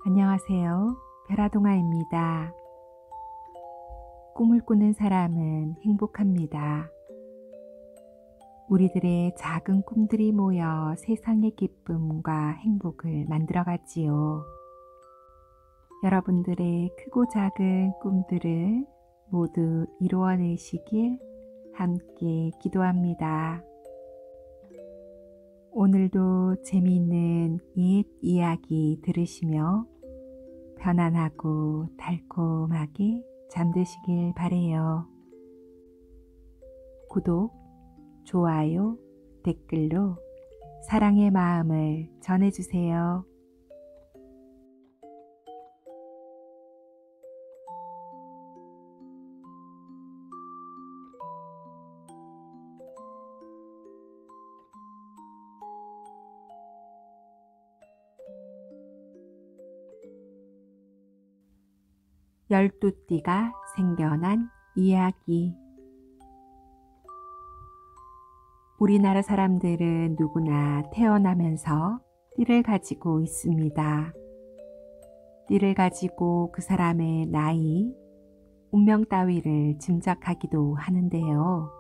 안녕하세요. 베라동아입니다. 꿈을 꾸는 사람은 행복합니다. 우리들의 작은 꿈들이 모여 세상의 기쁨과 행복을 만들어가지요. 여러분들의 크고 작은 꿈들을 모두 이루어내시길 함께 기도합니다. 오늘도 재미있는 옛 이야기 들으시며 편안하고 달콤하게 잠드시길 바래요. 구독, 좋아요, 댓글로 사랑의 마음을 전해주세요. 열두띠가 생겨난 이야기. 우리나라 사람들은 누구나 태어나면서 띠를 가지고 있습니다. 띠를 가지고 그 사람의 나이, 운명 따위를 짐작하기도 하는데요.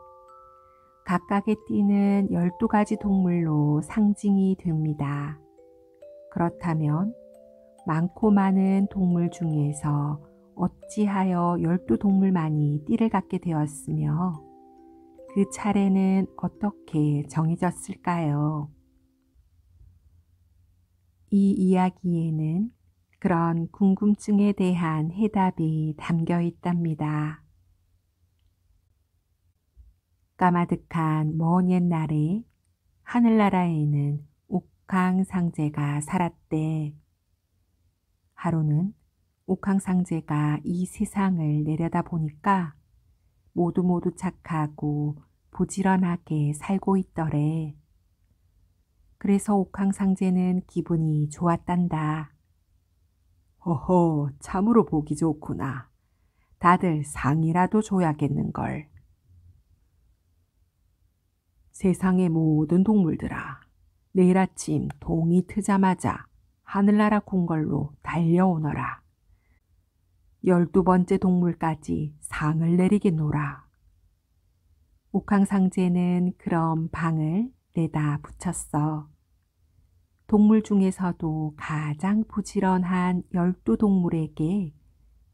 각각의 띠는 12가지 동물로 상징이 됩니다. 그렇다면 많고 많은 동물 중에서 어찌하여 12동물만이 띠를 갖게 되었으며 그 차례는 어떻게 정해졌을까요? 이 이야기에는 그런 궁금증에 대한 해답이 담겨 있답니다. 까마득한 먼 옛날에 하늘나라에는 옥황상제가 살았대. 하루는 옥황상제가 이 세상을 내려다 보니까 모두 착하고 부지런하게 살고 있더래. 그래서 옥황상제는 기분이 좋았단다. 허허, 참으로 보기 좋구나. 다들 상이라도 줘야겠는걸. 세상의 모든 동물들아, 내일 아침 동이 트자마자 하늘나라 궁궐로 달려오너라. 12번째 동물까지 상을 내리겠노라. 옥황상제는 그럼 방을 내다 붙였어. 동물 중에서도 가장 부지런한 12동물에게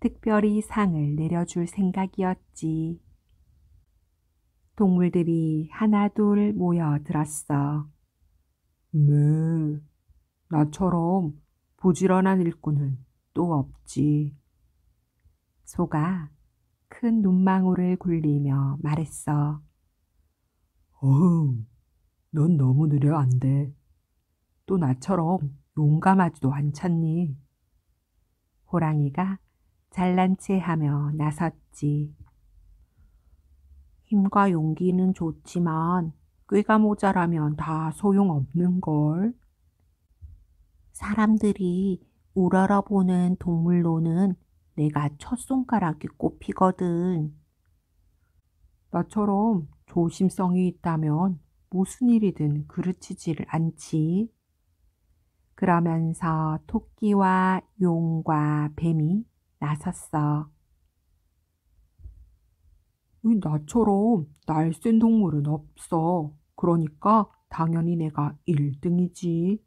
특별히 상을 내려줄 생각이었지. 동물들이 하나둘 모여들었어. 나처럼 부지런한 일꾼은 또 없지. 소가 큰 눈망울을 굴리며 말했어. 넌 너무 느려 안 돼. 또 나처럼 용감하지도 않잖니. 호랑이가 잘난 체하며 나섰지. 힘과 용기는 좋지만 꾀가 모자라면 다 소용없는걸. 사람들이 우러러보는 동물로는 내가 첫 손가락이 꼽히거든. 나처럼 조심성이 있다면 무슨 일이든 그르치지를 않지. 그러면서 토끼와 용과 뱀이 나섰어. 나처럼 날쌘 동물은 없어. 그러니까 당연히 내가 1등이지.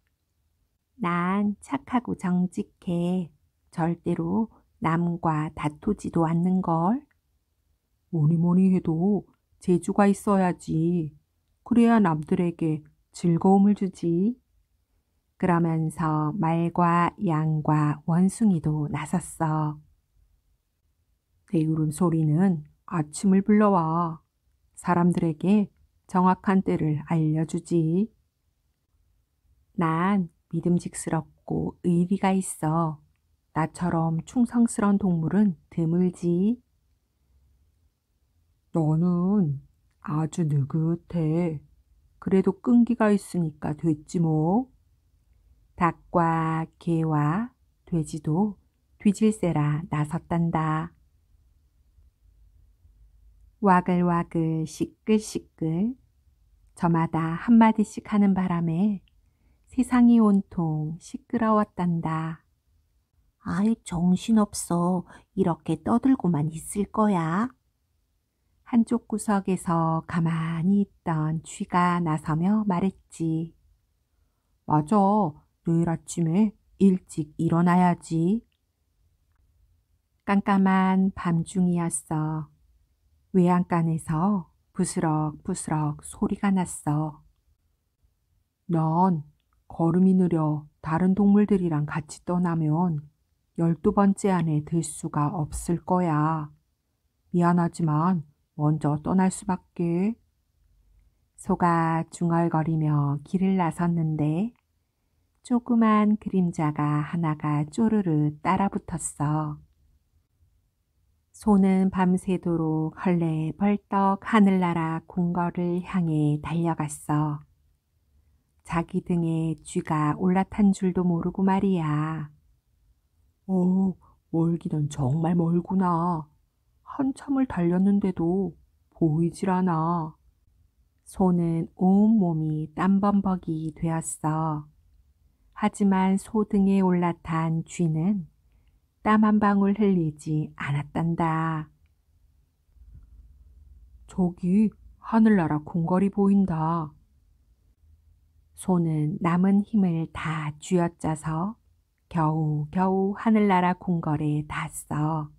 난 착하고 정직해. 절대로 남과 다투지도 않는걸. 뭐니 해도 재주가 있어야지. 그래야 남들에게 즐거움을 주지. 그러면서 말과 양과 원숭이도 나섰어. 내 울음소리는 아침을 불러와 사람들에게 정확한 때를 알려주지. 난 믿음직스럽고 의리가 있어. 나처럼 충성스러운 동물은 드물지. 너는 아주 느긋해. 그래도 끈기가 있으니까 됐지 뭐. 닭과 개와 돼지도 뒤질세라 나섰단다. 와글와글 시끌시끌 저마다 한마디씩 하는 바람에 세상이 온통 시끄러웠단다. 아이, 정신없어. 이렇게 떠들고만 있을 거야. 한쪽 구석에서 가만히 있던 쥐가 나서며 말했지. 맞아. 내일 아침에 일찍 일어나야지. 깜깜한 밤중이었어. 외양간에서 부스럭부스럭 소리가 났어. 넌 걸음이 느려 다른 동물들이랑 같이 떠나면 12번째 안에 들 수가 없을 거야. 미안하지만 먼저 떠날 수밖에. 소가 중얼거리며 길을 나섰는데 조그만 그림자가 하나가 쪼르르 따라붙었어. 소는 밤새도록 헐레벌떡 하늘나라 궁궐을 향해 달려갔어. 자기 등에 쥐가 올라탄 줄도 모르고 말이야. 멀기는 정말 멀구나. 한참을 달렸는데도 보이질 않아. 소는 온몸이 땀범벅이 되었어. 하지만 소 등에 올라탄 쥐는 땀 한 방울 흘리지 않았단다. 저기 하늘나라 궁궐이 보인다. 소는 남은 힘을 다 쥐어짜서 겨우겨우 하늘나라 궁궐에 닿았어.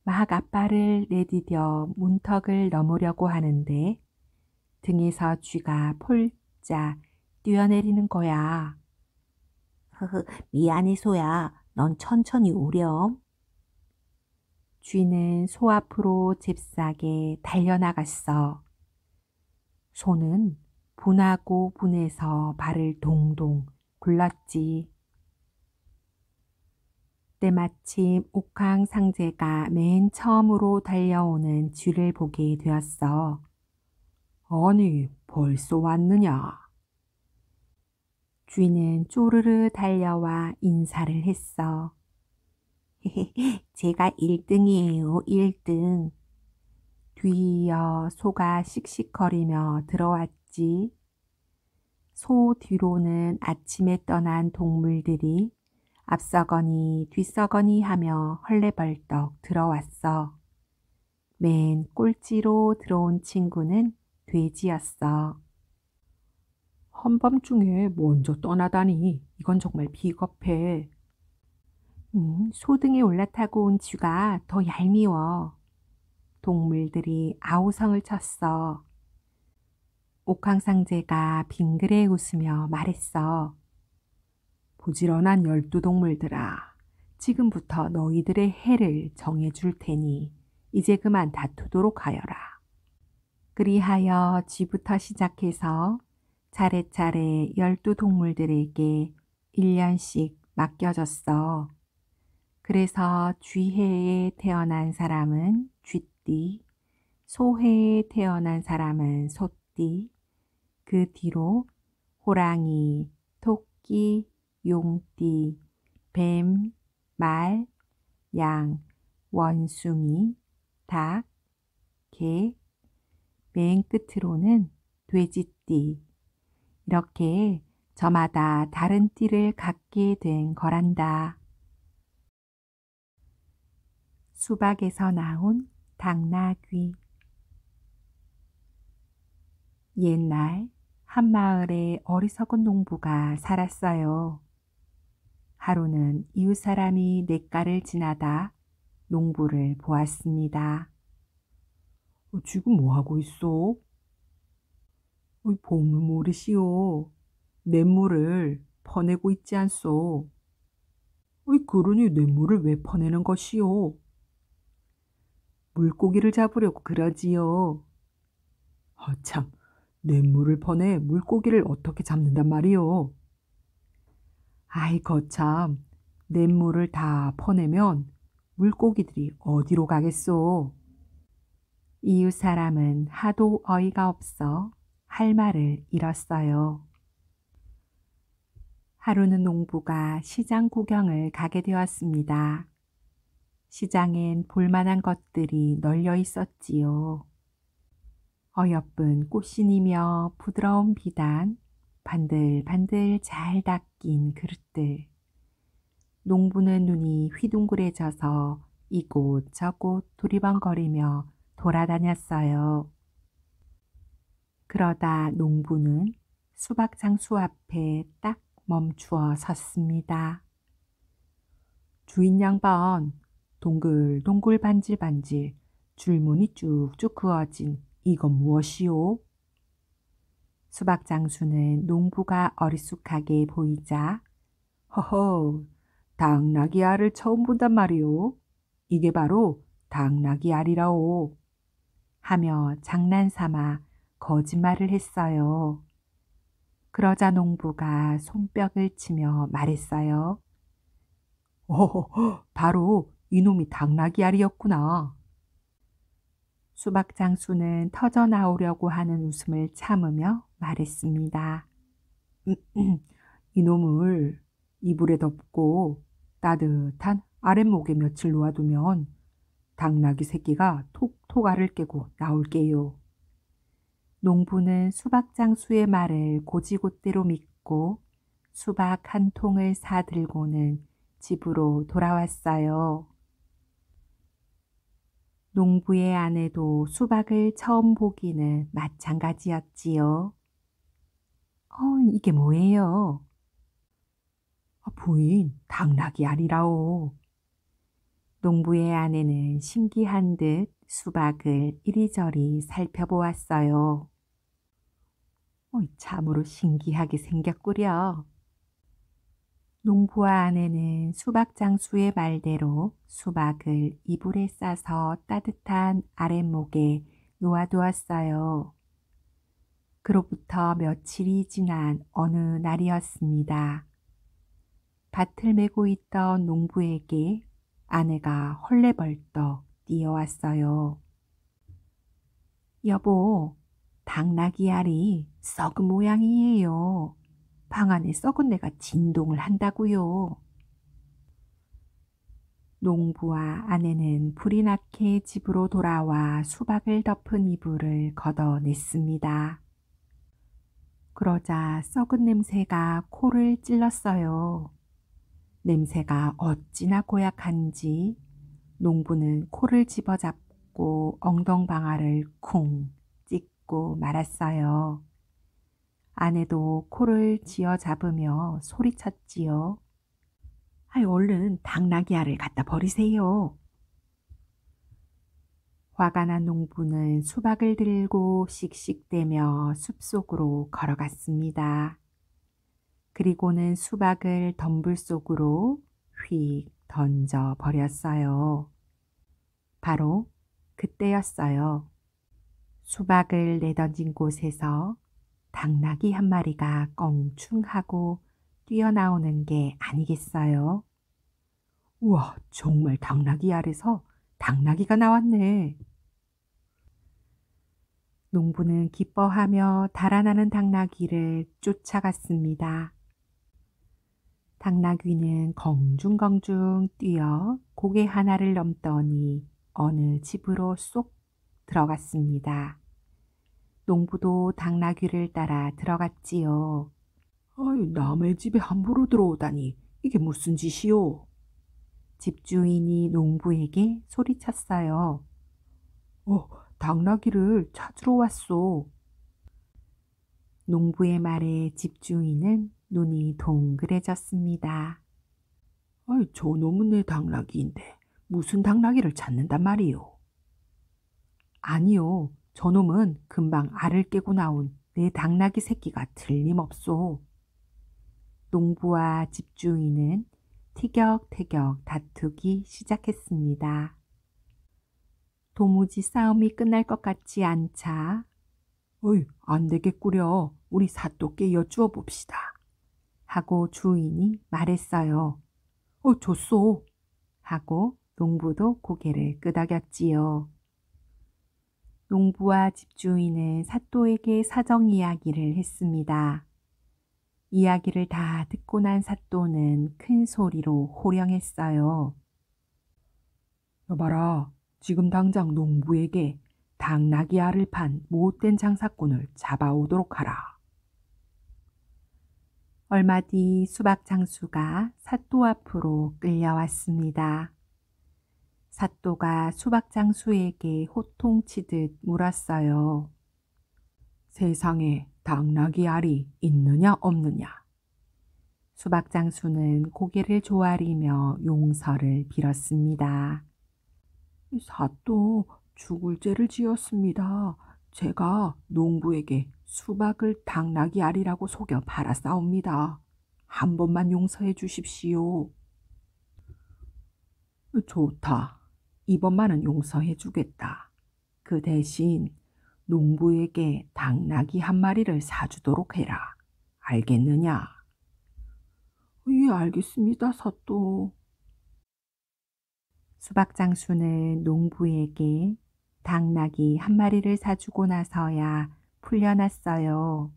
막 앞발을 내디뎌 문턱을 넘으려고 하는데 등에서 쥐가 폴짝 뛰어내리는 거야. 흐흐, 미안해, 소야. 넌 천천히 오렴. 쥐는 소 앞으로 잽싸게 달려나갔어. 소는 분하고 분해서 발을 동동 굴렀지. 때마침 옥황상제가 맨 처음으로 달려오는 쥐를 보게 되었어. 아니, 벌써 왔느냐? 쥐는 쪼르르 달려와 인사를 했어. 제가 1등이에요, 1등. 뒤이어 소가 씩씩거리며 들어왔지. 소 뒤로는 아침에 떠난 동물들이 앞서거니 뒤서거니 하며 헐레벌떡 들어왔어. 맨 꼴찌로 들어온 친구는 돼지였어. 한밤중에 먼저 떠나다니 이건 정말 비겁해. 소등에 올라타고 온 쥐가 더 얄미워. 동물들이 아우성을 쳤어. 옥황상제가 빙그레 웃으며 말했어. 부지런한 12동물들아, 지금부터 너희들의 해를 정해줄 테니 이제 그만 다투도록 하여라. 그리하여 쥐부터 시작해서 차례차례 12동물들에게 1년씩 맡겨졌어. 그래서 쥐해에 태어난 사람은 쥐띠, 소해에 태어난 사람은 소띠, 그 뒤로 호랑이, 토끼, 용띠, 뱀, 말, 양, 원숭이, 닭, 개, 맨 끝으로는 돼지띠. 이렇게 저마다 다른 띠를 갖게 된 거란다. 수박에서 나온 당나귀. 옛날 한 마을에 어리석은 농부가 살았어요. 하루는 이웃 사람이 냇가를 지나다 농부를 보았습니다. 지금 뭐 하고 있어? 보면 모르시오. 냇물을 퍼내고 있지 않소. 그러니 냇물을 왜 퍼내는 것이오? 물고기를 잡으려고 그러지요. 참, 냇물을 퍼내 물고기를 어떻게 잡는단 말이오? 아이 거참, 냇물을 다 퍼내면 물고기들이 어디로 가겠소? 이웃 사람은 하도 어이가 없어 할 말을 잃었어요. 하루는 농부가 시장 구경을 가게 되었습니다. 시장엔 볼만한 것들이 널려 있었지요. 어여쁜 꽃신이며 부드러운 비단, 반들반들 잘 닦인 그릇들, 농부는 눈이 휘둥그레져서 이곳저곳 두리번거리며 돌아다녔어요. 그러다 농부는 수박장수 앞에 딱 멈추어 섰습니다. 주인 양반, 동글동글 반질반질 줄무늬 쭉쭉 그어진 이건 무엇이오? 수박장수는 농부가 어리숙하게 보이자 허허, 당나귀 알을 처음 본단 말이오. 이게 바로 당나귀 알이라오. 하며 장난삼아 거짓말을 했어요. 그러자 농부가 손뼉을 치며 말했어요. 바로 이놈이 당나귀 알이었구나. 수박장수는 터져 나오려고 하는 웃음을 참으며 말했습니다. 이놈을 이불에 덮고 따뜻한 아랫목에 며칠 놓아두면 당나귀 새끼가 톡톡 알을 깨고 나올게요. 농부는 수박장수의 말을 고지곳대로 믿고 수박 한 통을 사들고는 집으로 돌아왔어요. 농부의 아내도 수박을 처음 보기는 마찬가지였지요. 이게 뭐예요? 부인, 당나귀 알이라오. 농부의 아내는 신기한 듯 수박을 이리저리 살펴보았어요. 참으로 신기하게 생겼구려. 농부와 아내는 수박장수의 말대로 수박을 이불에 싸서 따뜻한 아랫목에 놓아두었어요. 그로부터 며칠이 지난 어느 날이었습니다. 밭을 메고 있던 농부에게 아내가 헐레벌떡 뛰어왔어요. 여보, 당나귀 알이 썩은 모양이에요. 방 안에 썩은 내가 진동을 한다고요. 농부와 아내는 불이 나게 집으로 돌아와 수박을 덮은 이불을 걷어냈습니다. 그러자 썩은 냄새가 코를 찔렀어요. 냄새가 어찌나 고약한지 농부는 코를 집어잡고 엉덩방아를 쿵 찍고 말았어요. 아내도 코를 쥐어잡으며 소리쳤지요. 얼른 당나귀 알을 갖다 버리세요. 화가 난 농부는 수박을 들고 씩씩대며 숲속으로 걸어갔습니다. 그리고는 수박을 덤불 속으로 휙 던져 버렸어요. 바로 그때였어요. 수박을 내던진 곳에서 당나귀 한 마리가 껑충하고 뛰어나오는 게 아니겠어요? 우와, 정말 당나귀 알에서 당나귀가 나왔네. 농부는 기뻐하며 달아나는 당나귀를 쫓아갔습니다. 당나귀는 공중공중 뛰어 고개 하나를 넘더니 어느 집으로 쏙 들어갔습니다. 농부도 당나귀를 따라 들어갔지요. 남의 집에 함부로 들어오다니 이게 무슨 짓이오? 집주인이 농부에게 소리쳤어요. 당나귀를 찾으러 왔소. 농부의 말에 집주인은 눈이 동그래졌습니다. 저놈은 내 당나귀인데 무슨 당나귀를 찾는단 말이오? 아니요, 저놈은 금방 알을 깨고 나온 내 당나귀 새끼가 틀림없소. 농부와 집주인은 티격태격 다투기 시작했습니다. 도무지 싸움이 끝날 것 같지 않자 안 되겠구려. 우리 사또께 여쭈어 봅시다. 하고 주인이 말했어요. 좋소. 하고 농부도 고개를 끄덕였지요. 농부와 집주인은 사또에게 사정 이야기를 했습니다. 이야기를 다 듣고 난 사또는 큰 소리로 호령했어요. 여봐라, 지금 당장 농부에게 당나귀 알을 판 못된 장사꾼을 잡아오도록 하라. 얼마 뒤 수박 장수가 사또 앞으로 끌려왔습니다. 사또가 수박 장수에게 호통치듯 물었어요. 세상에 당나귀 알이 있느냐 없느냐? 수박 장수는 고개를 조아리며 용서를 빌었습니다. 사또, 죽을 죄를 지었습니다. 제가 농부에게 수박을 당나귀 알이라고 속여 팔았사옵니다. 한 번만 용서해 주십시오. 좋다. 이번만은 용서해 주겠다. 그 대신 농부에게 당나귀 한 마리를 사주도록 해라. 알겠느냐? 예, 알겠습니다, 사또. 수박 장수는 농부에게 당나귀 한 마리를 사주고 나서야 풀려났어요.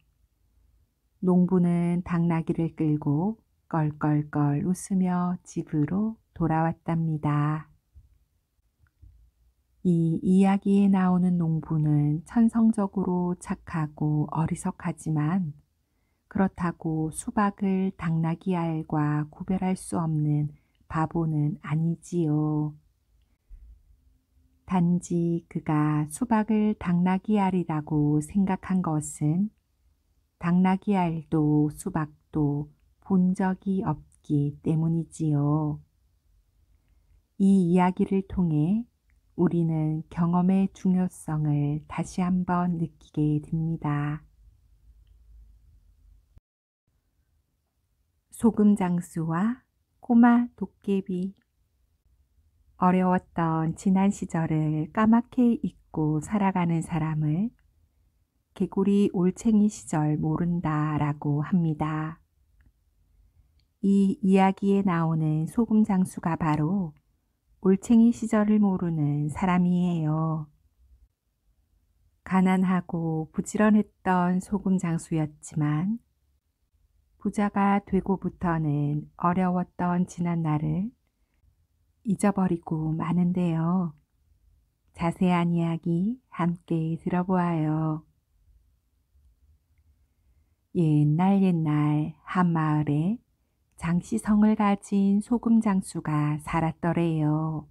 농부는 당나귀를 끌고 껄껄껄 웃으며 집으로 돌아왔답니다. 이 이야기에 나오는 농부는 천성적으로 착하고 어리석하지만 그렇다고 수박을 당나귀 알과 구별할 수 없는 바보는 아니지요. 단지 그가 수박을 당나귀 알이라고 생각한 것은 당나귀 알도 수박도 본 적이 없기 때문이지요. 이 이야기를 통해 우리는 경험의 중요성을 다시 한번 느끼게 됩니다. 소금 장수와 꼬마 도깨비. 어려웠던 지난 시절을 까맣게 잊고 살아가는 사람을 개구리 올챙이 시절 모른다라고 합니다. 이 이야기에 나오는 소금 장수가 바로 올챙이 시절을 모르는 사람이에요. 가난하고 부지런했던 소금 장수였지만 부자가 되고부터는 어려웠던 지난 날을 잊어버리고 마는데요. 자세한 이야기 함께 들어보아요. 옛날 한 마을에 장씨성을 가진 소금 장수가 살았더래요.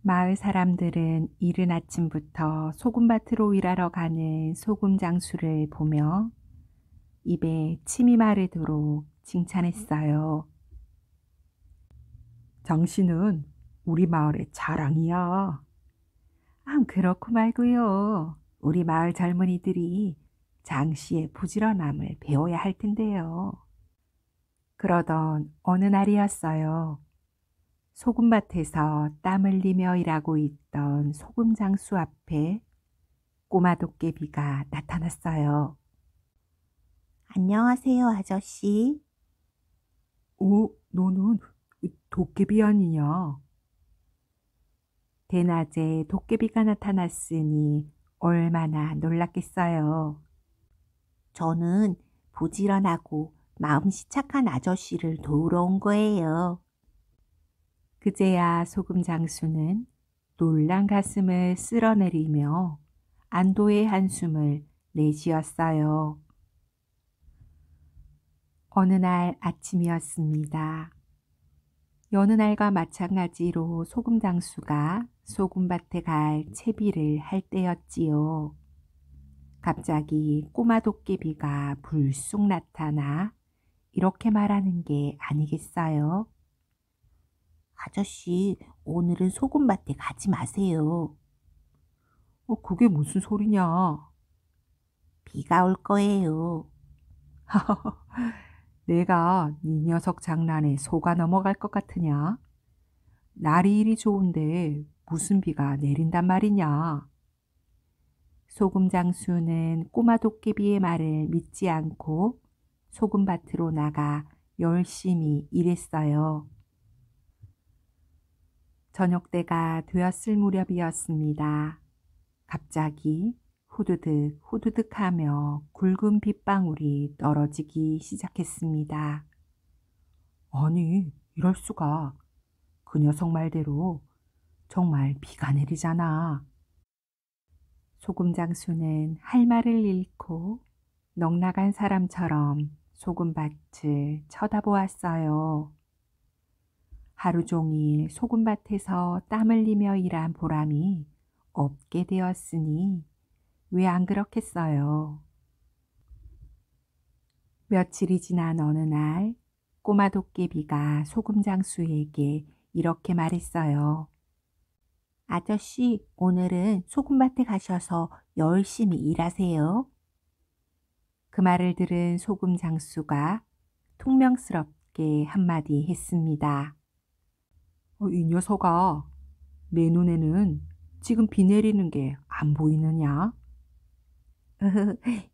마을 사람들은 이른 아침부터 소금밭으로 일하러 가는 소금 장수를 보며 입에 침이 마르도록 칭찬했어요. 장씨는 우리 마을의 자랑이야. 그렇고 말고요. 우리 마을 젊은이들이 장씨의 부지런함을 배워야 할 텐데요. 그러던 어느 날이었어요. 소금밭에서 땀 흘리며 일하고 있던 소금 장수 앞에 꼬마 도깨비가 나타났어요. 안녕하세요, 아저씨. 너는 도깨비 아니냐? 대낮에 도깨비가 나타났으니 얼마나 놀랐겠어요. 저는 부지런하고 마음씨 착한 아저씨를 도우러 온 거예요. 그제야 소금 장수는 놀란 가슴을 쓸어내리며 안도의 한숨을 내쉬었어요. 어느 날 아침이었습니다. 여느 날과 마찬가지로 소금 장수가 소금밭에 갈 채비를 할 때였지요. 갑자기 꼬마 도깨비가 불쑥 나타나 이렇게 말하는 게 아니겠어요? 아저씨, 오늘은 소금밭에 가지 마세요. 그게 무슨 소리냐? 비가 올 거예요. 내가 네 녀석 장난에 속아 넘어갈 것 같으냐? 날이 이리 좋은데 무슨 비가 내린단 말이냐? 소금 장수는 꼬마 도깨비의 말을 믿지 않고 소금밭으로 나가 열심히 일했어요. 저녁 때가 되었을 무렵이었습니다. 갑자기 후두득 후두득 하며 굵은 빗방울이 떨어지기 시작했습니다. 아니, 이럴 수가. 그 녀석 말대로 정말 비가 내리잖아. 소금 장수는 할 말을 잃고 넋나간 사람처럼 소금밭을 쳐다보았어요. 하루 종일 소금밭에서 땀 흘리며 일한 보람이 없게 되었으니 왜 안 그렇겠어요. 며칠이 지난 어느 날 꼬마 도깨비가 소금장수에게 이렇게 말했어요. 아저씨, 오늘은 소금밭에 가셔서 열심히 일하세요. 그 말을 들은 소금장수가 퉁명스럽게 한마디 했습니다. 이 녀석아, 내 눈에는 지금 비 내리는 게 안 보이느냐?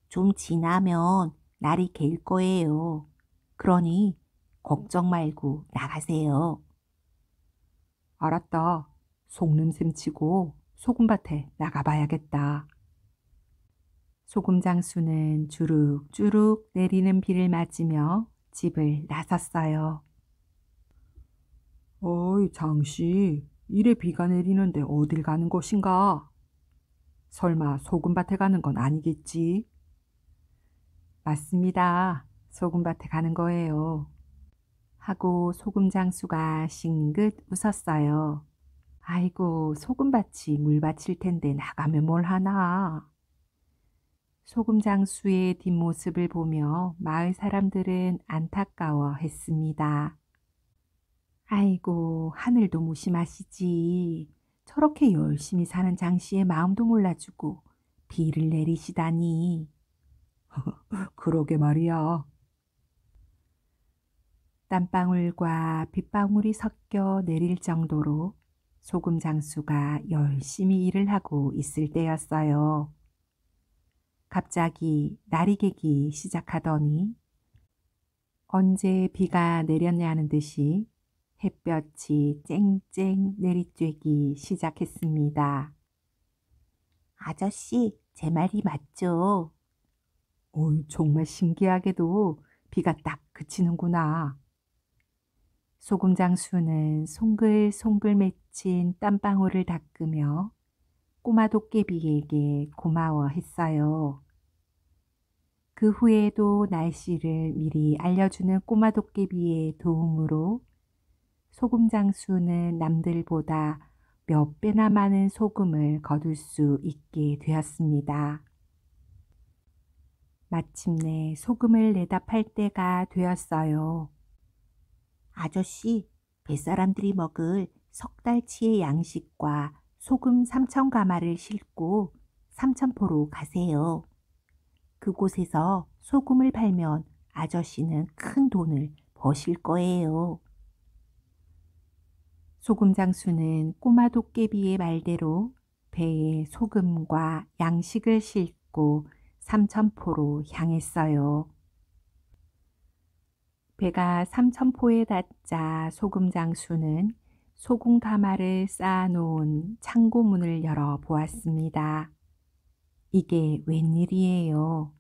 좀 지나면 날이 갤 거예요. 그러니 걱정 말고 나가세요. 알았다. 속는셈 치고 소금밭에 나가봐야겠다. 소금장수는 주룩주룩 내리는 비를 맞으며 집을 나섰어요. 어이, 장씨, 이래 비가 내리는데 어딜 가는 것인가? 설마 소금밭에 가는 건 아니겠지? 맞습니다. 소금밭에 가는 거예요. 하고 소금장수가 싱긋 웃었어요. 아이고, 소금밭이 물밭일 텐데 나가면 뭘 하나. 소금장수의 뒷모습을 보며 마을 사람들은 안타까워 했습니다. 아이고, 하늘도 무심하시지. 저렇게 열심히 사는 장씨의 마음도 몰라주고 비를 내리시다니. 그러게 말이야. 땀방울과 빗방울이 섞여 내릴 정도로 소금장수가 열심히 일을 하고 있을 때였어요. 갑자기 날이 개기 시작하더니 언제 비가 내렸냐는 듯이 햇볕이 쨍쨍 내리쬐기 시작했습니다. 아저씨, 제 말이 맞죠? 정말 신기하게도 비가 딱 그치는구나. 소금장수는 송글송글 맺힌 땀방울을 닦으며 꼬마 도깨비에게 고마워했어요. 그 후에도 날씨를 미리 알려주는 꼬마 도깨비의 도움으로 소금장수는 남들보다 몇 배나 많은 소금을 거둘 수 있게 되었습니다. 마침내 소금을 내다 팔 때가 되었어요. 아저씨, 뱃사람들이 먹을 석 달치의 양식과 소금 3,000가마를 싣고 삼천포로 가세요. 그곳에서 소금을 팔면 아저씨는 큰 돈을 버실 거예요. 소금장수는 꼬마 도깨비의 말대로 배에 소금과 양식을 싣고 삼천포로 향했어요. 배가 삼천포에 닿자 소금장수는 소금 가마를 쌓아놓은 창고 문을 열어 보았습니다. 이게 웬일이에요?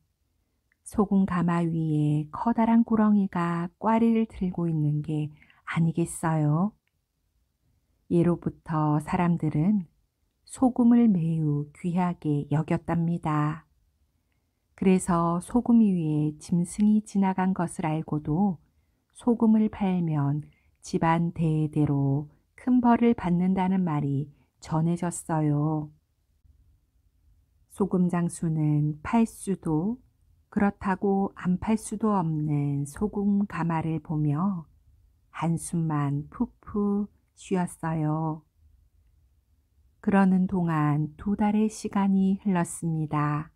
소금 가마 위에 커다란 구렁이가 꽈리를 들고 있는 게 아니겠어요? 예로부터 사람들은 소금을 매우 귀하게 여겼답니다. 그래서 소금 위에 짐승이 지나간 것을 알고도 소금을 팔면 집안 대대로 큰 벌을 받는다는 말이 전해졌어요. 소금 장수는 팔 수도 그렇다고 안 팔 수도 없는 소금 가마를 보며 한숨만 푹푹 쉬었어요. 그러는 동안 2달의 시간이 흘렀습니다.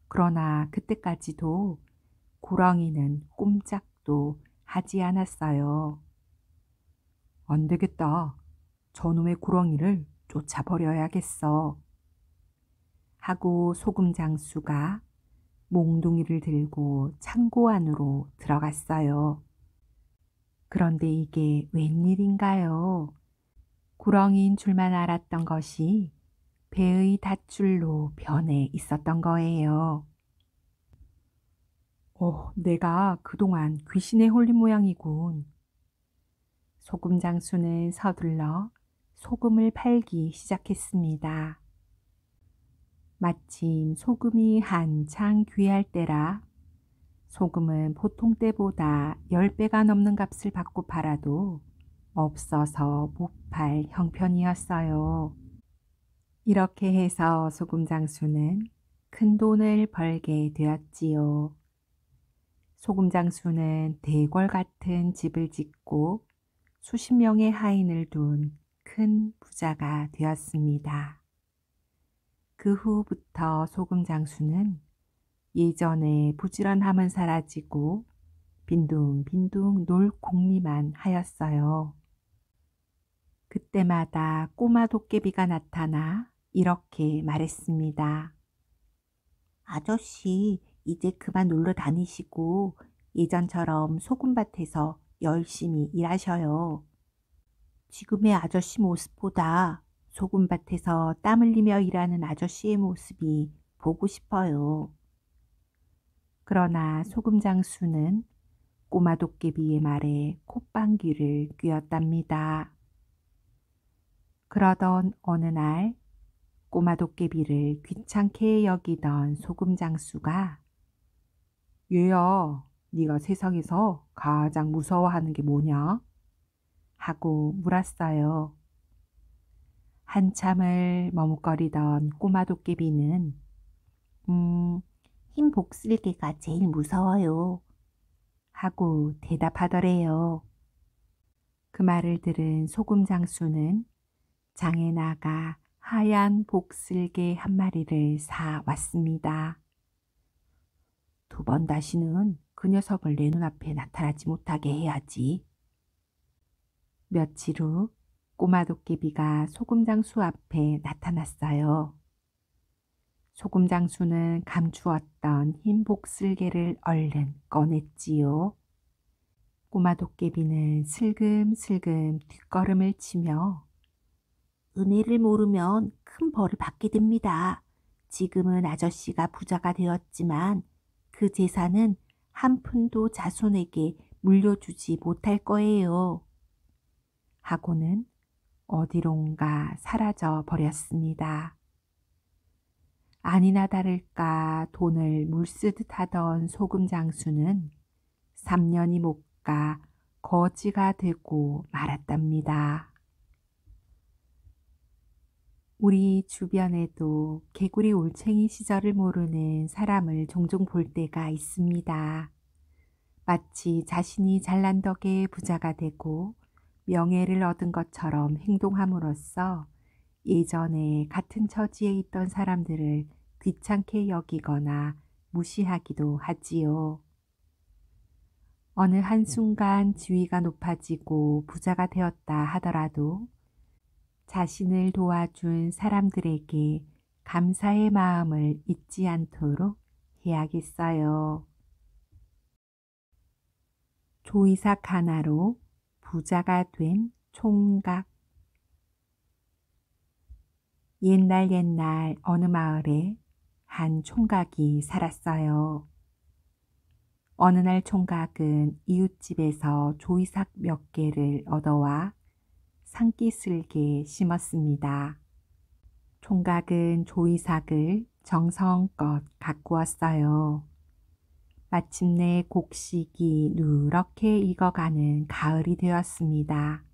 그러나 그때까지도 구렁이는 꼼짝도 하지 않았어요. 안 되겠다. 저놈의 구렁이를 쫓아버려야겠어. 하고 소금장수가 몽둥이를 들고 창고 안으로 들어갔어요. 그런데 이게 웬일인가요? 구렁이인 줄만 알았던 것이 배의 닷줄로 변해 있었던 거예요. 내가 그동안 귀신에 홀린 모양이군. 소금장수는 서둘러 소금을 팔기 시작했습니다. 마침 소금이 한창 귀할 때라 소금은 보통 때보다 10배가 넘는 값을 받고 팔아도 없어서 못 팔 형편이었어요. 이렇게 해서 소금 장수는 큰 돈을 벌게 되었지요. 소금 장수는 대궐 같은 집을 짓고 수십 명의 하인을 둔 큰 부자가 되었습니다. 그 후부터 소금 장수는 예전의 부지런함은 사라지고 빈둥빈둥 놀 궁리만 하였어요. 그때마다 꼬마 도깨비가 나타나 이렇게 말했습니다. 아저씨, 이제 그만 놀러 다니시고 예전처럼 소금밭에서 열심히 일하셔요. 지금의 아저씨 모습보다 소금밭에서 땀 흘리며 일하는 아저씨의 모습이 보고 싶어요. 그러나 소금 장수는 꼬마 도깨비의 말에 콧방귀를 뀌었답니다. 그러던 어느 날 꼬마 도깨비를 귀찮게 여기던 소금 장수가 얘야, 네가 세상에서 가장 무서워하는 게 뭐냐? 하고 물었어요. 한참을 머뭇거리던 꼬마 도깨비는 흰 복슬개가 제일 무서워요. 하고 대답하더래요. 그 말을 들은 소금 장수는 장에 나가 하얀 복슬개 한 마리를 사 왔습니다. 2번 다시는 그 녀석을 내 눈앞에 나타나지 못하게 해야지. 며칠 후 꼬마 도깨비가 소금 장수 앞에 나타났어요. 소금 장수는 감추었던 흰 복슬개를 얼른 꺼냈지요. 꼬마 도깨비는 슬금슬금 뒷걸음을 치며 은혜를 모르면 큰 벌을 받게 됩니다. 지금은 아저씨가 부자가 되었지만 그 재산은 한 푼도 자손에게 물려주지 못할 거예요. 하고는 어디론가 사라져 버렸습니다. 아니나 다를까 돈을 물쓰듯 하던 소금 장수는 3년이 못 가 거지가 되고 말았답니다. 우리 주변에도 개구리 올챙이 시절을 모르는 사람을 종종 볼 때가 있습니다. 마치 자신이 잘난 덕에 부자가 되고 명예를 얻은 것처럼 행동함으로써 예전에 같은 처지에 있던 사람들을 귀찮게 여기거나 무시하기도 하지요. 어느 한순간 지위가 높아지고 부자가 되었다 하더라도 자신을 도와준 사람들에게 감사의 마음을 잊지 않도록 해야겠어요. 조이삭 하나로 부자가 된 총각. 옛날 어느 마을에 한 총각이 살았어요. 어느 날 총각은 이웃집에서 조이삭 몇 개를 얻어와 산기슭에 심었습니다. 총각은 조이삭을 정성껏 가꾸었어요. 마침내 곡식이 누렇게 익어가는 가을이 되었습니다.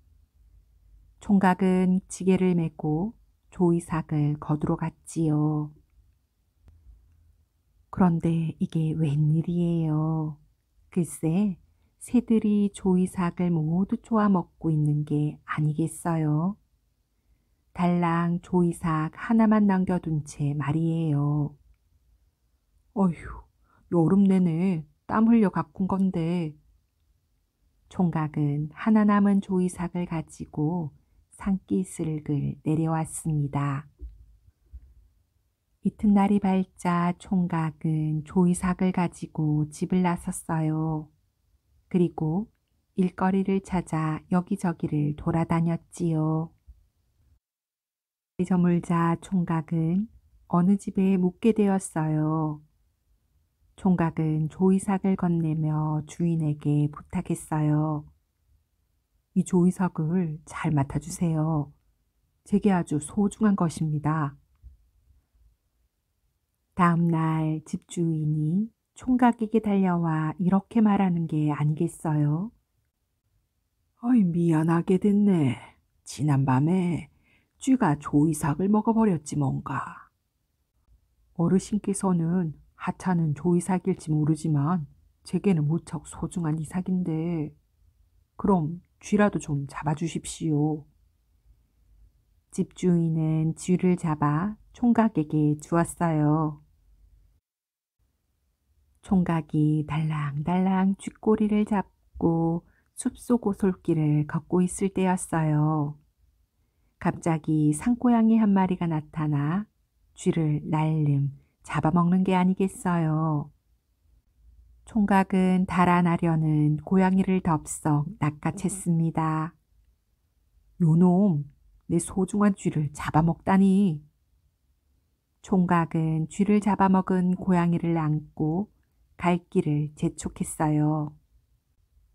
총각은 지게를 메고 조이삭을 거두러 갔지요. 그런데 이게 웬일이에요. 글쎄, 새들이 조이삭을 모두 쪼아 먹고 있는 게 아니겠어요. 달랑 조이삭 하나만 남겨둔 채 말이에요. 어휴, 여름 내내 땀 흘려 가꾼 건데. 총각은 하나 남은 조이삭을 가지고 산기슭을 내려왔습니다. 이튿날이 밝자 총각은 조이삭을 가지고 집을 나섰어요. 그리고 일거리를 찾아 여기저기를 돌아다녔지요. 저물자 총각은 어느 집에 묵게 되었어요. 총각은 조이삭을 건네며 주인에게 부탁했어요. 이 조이삭을 잘 맡아주세요. 제게 아주 소중한 것입니다. 다음 날 집주인이 총각에게 달려와 이렇게 말하는 게 아니겠어요? 아이, 미안하게 됐네. 지난밤에 쥐가 조이삭을 먹어버렸지 뭔가. 어르신께서는 하찮은 조이삭일지 모르지만 제게는 무척 소중한 이삭인데 그럼 쥐라도 좀 잡아주십시오. 집주인은 쥐를 잡아 총각에게 주었어요. 총각이 달랑달랑 쥐꼬리를 잡고 숲속 오솔길을 걷고 있을 때였어요. 갑자기 산고양이 한 마리가 나타나 쥐를 날름 잡아먹는 게 아니겠어요. 총각은 달아나려는 고양이를 덥석 낚아챘습니다. 요놈, 내 소중한 쥐를 잡아먹다니. 총각은 쥐를 잡아먹은 고양이를 안고 갈 길을 재촉했어요.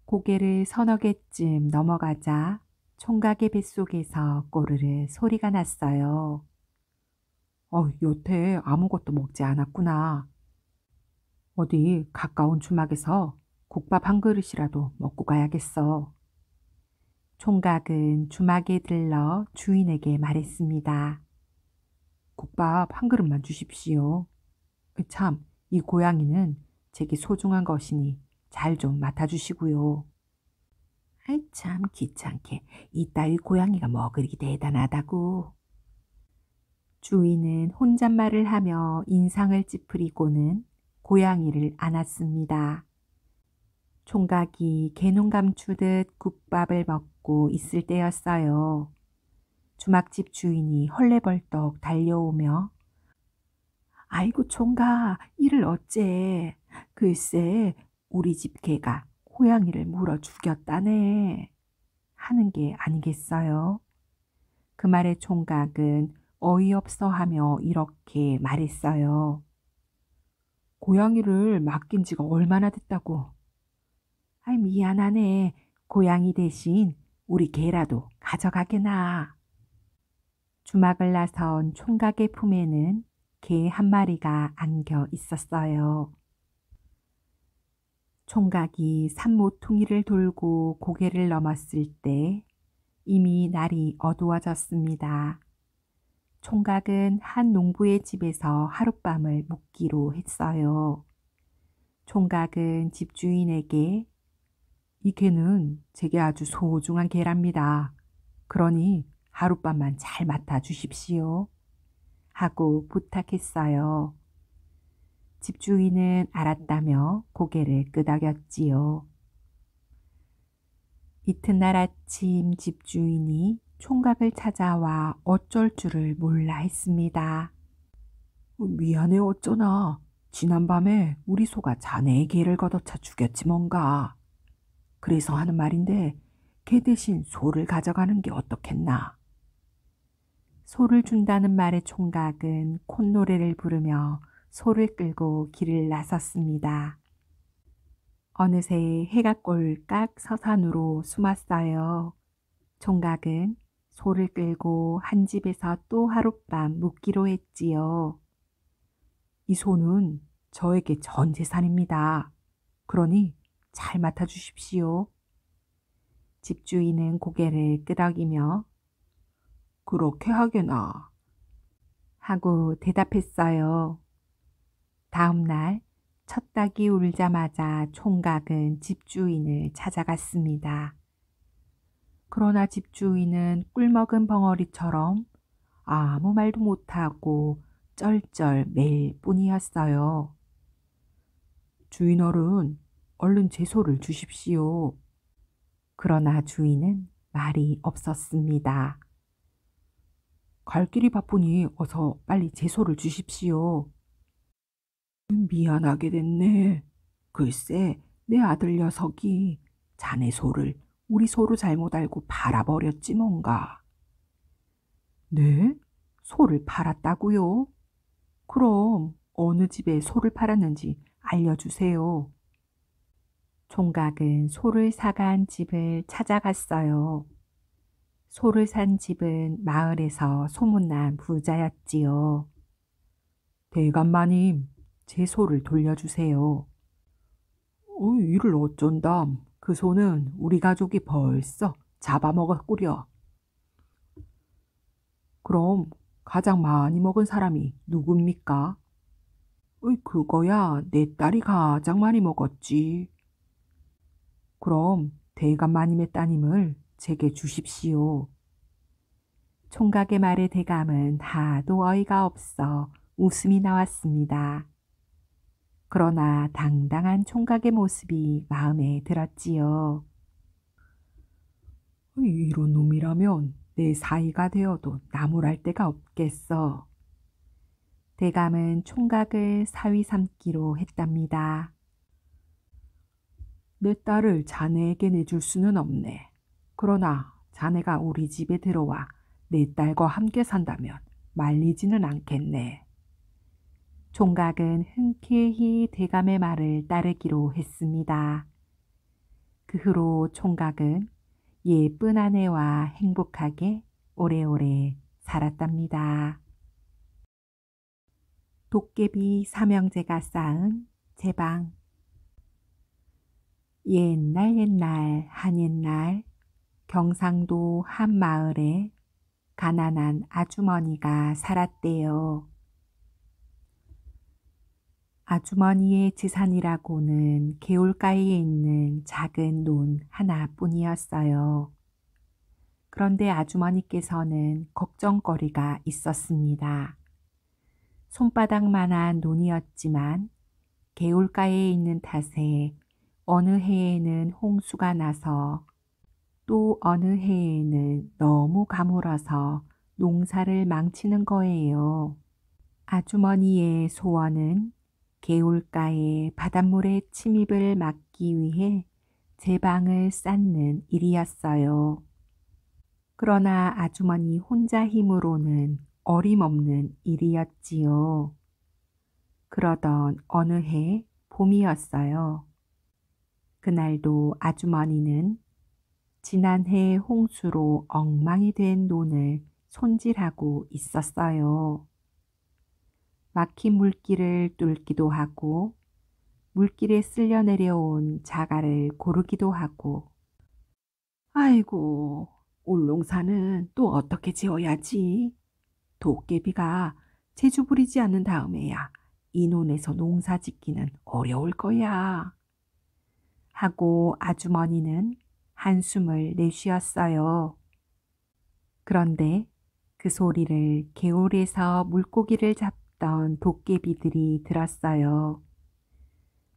고개를 서너 개쯤 넘어가자 총각의 뱃속에서 꼬르르 소리가 났어요. 여태 아무것도 먹지 않았구나. 어디 가까운 주막에서 국밥 한 그릇이라도 먹고 가야겠어. 총각은 주막에 들러 주인에게 말했습니다. 국밥 한 그릇만 주십시오. 참, 이 고양이는 제게 소중한 것이니 잘 좀 맡아주시고요. 아이 참 귀찮게 이따위 고양이가 먹으리 대단하다고. 주인은 혼잣말을 하며 인상을 찌푸리고는 고양이를 안았습니다. 총각이 개눈 감추듯 국밥을 먹고 있을 때였어요. 주막집 주인이 헐레벌떡 달려오며 아이고 총각 이를 어째. 글쎄 우리 집 개가 고양이를 물어 죽였다네 하는 게 아니겠어요. 그 말에 총각은 어이없어 하며 이렇게 말했어요. 고양이를 맡긴 지가 얼마나 됐다고. 아이 미안하네. 고양이 대신 우리 개라도 가져가게나. 주막을 나선 총각의 품에는 개 한 마리가 안겨 있었어요. 총각이 산모퉁이를 돌고 고개를 넘었을 때 이미 날이 어두워졌습니다. 총각은 한 농부의 집에서 하룻밤을 묵기로 했어요. 총각은 집주인에게 이 개는 제게 아주 소중한 개랍니다. 그러니 하룻밤만 잘 맡아 주십시오. 하고 부탁했어요. 집주인은 알았다며 고개를 끄덕였지요. 이튿날 아침 집주인이 총각을 찾아와 어쩔 줄을 몰라 했습니다. 미안해 어쩌나. 지난밤에 우리 소가 자네의 개를 걷어차 죽였지 뭔가. 그래서 하는 말인데 개 대신 소를 가져가는 게 어떻겠나. 소를 준다는 말에 총각은 콧노래를 부르며 소를 끌고 길을 나섰습니다. 어느새 해가 꼴깍 서산으로 숨었어요. 총각은 소를 끌고 한 집에서 또 하룻밤 묵기로 했지요. 이 소는 저에게 전 재산입니다. 그러니 잘 맡아주십시오. 집주인은 고개를 끄덕이며 그렇게 하게나 하고 대답했어요. 다음 날 첫 닭이 울자마자 총각은 집주인을 찾아갔습니다. 그러나 집주인은 꿀먹은 벙어리처럼 아무 말도 못하고 쩔쩔 맬 뿐이었어요. 주인 어른, 얼른 제 소를 주십시오. 그러나 주인은 말이 없었습니다. 갈 길이 바쁘니 어서 빨리 제 소를 주십시오. 미안하게 됐네. 글쎄, 내 아들 녀석이 자네 소를 우리 소로 잘못 알고 팔아버렸지 뭔가. 네? 소를 팔았다고요? 그럼 어느 집에 소를 팔았는지 알려주세요. 총각은 소를 사간 집을 찾아갔어요. 소를 산 집은 마을에서 소문난 부자였지요. 대감마님, 제 소를 돌려주세요. 이를 어쩐담. 그 소는 우리 가족이 벌써 잡아먹었구려. 그럼 가장 많이 먹은 사람이 누굽니까? 그거야 내 딸이 가장 많이 먹었지. 그럼 대감마님의 따님을 제게 주십시오. 총각의 말에 대감은 하도 어이가 없어 웃음이 나왔습니다. 그러나 당당한 총각의 모습이 마음에 들었지요. 이런 놈이라면 내 사이가 되어도 나무랄 데가 없겠어. 대감은 총각을 사위 삼기로 했답니다. 내 딸을 자네에게 내줄 수는 없네. 그러나 자네가 우리 집에 들어와 내 딸과 함께 산다면 말리지는 않겠네. 총각은 흔쾌히 대감의 말을 따르기로 했습니다. 그 후로 총각은 예쁜 아내와 행복하게 오래오래 살았답니다. 도깨비 삼형제가 쌓은 제방. 옛날 옛날 한옛날 경상도 한 마을에 가난한 아주머니가 살았대요. 아주머니의 지산이라고는 개울가에 있는 작은 논 하나뿐이었어요. 그런데 아주머니께서는 걱정거리가 있었습니다. 손바닥만한 논이었지만 개울가에 있는 탓에 어느 해에는 홍수가 나서 또 어느 해에는 너무 가물어서 농사를 망치는 거예요. 아주머니의 소원은 개울가에 바닷물의 침입을 막기 위해 제방을 쌓는 일이었어요. 그러나 아주머니 혼자 힘으로는 어림없는 일이었지요. 그러던 어느 해 봄이었어요. 그날도 아주머니는 지난해 홍수로 엉망이 된 논을 손질하고 있었어요. 막힌 물길을 뚫기도 하고 물길에 쓸려 내려온 자갈을 고르기도 하고 아이고 울롱산은 또 어떻게 지어야지? 도깨비가 재주 부리지 않는 다음에야 이 논에서 농사 짓기는 어려울 거야. 하고 아주머니는 한숨을 내쉬었어요. 그런데 그 소리를 개울에서 물고기를 잡던 도깨비들이 들었어요.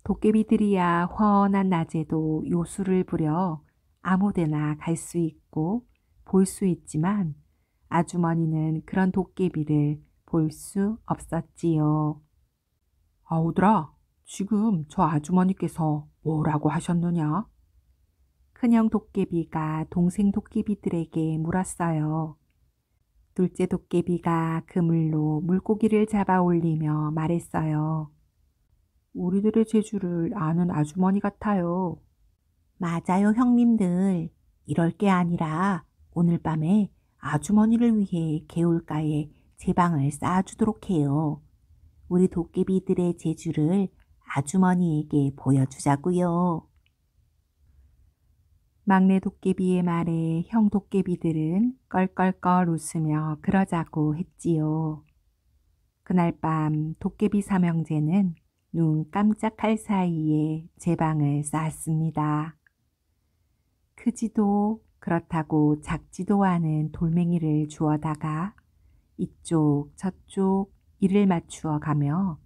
도깨비들이야 훤한 낮에도 요술을 부려 아무데나 갈 수 있고 볼 수 있지만 아주머니는 그런 도깨비를 볼 수 없었지요. 아우들아, 지금 저 아주머니께서 뭐라고 하셨느냐? 큰형 도깨비가 동생 도깨비들에게 물었어요. 둘째 도깨비가 그물로 물고기를 잡아 올리며 말했어요. 우리들의 재주를 아는 아주머니 같아요. 맞아요, 형님들. 이럴 게 아니라 오늘 밤에 아주머니를 위해 개울가에 제방을 쌓아주도록 해요. 우리 도깨비들의 재주를 아주머니에게 보여주자고요. 막내 도깨비의 말에 형 도깨비들은 껄껄껄 웃으며 그러자고 했지요. 그날 밤 도깨비 삼형제는 눈 깜짝할 사이에 제방을 쌓았습니다. 크지도 그렇다고 작지도 않은 돌멩이를 주워다가 이쪽 저쪽 이를 맞추어 가며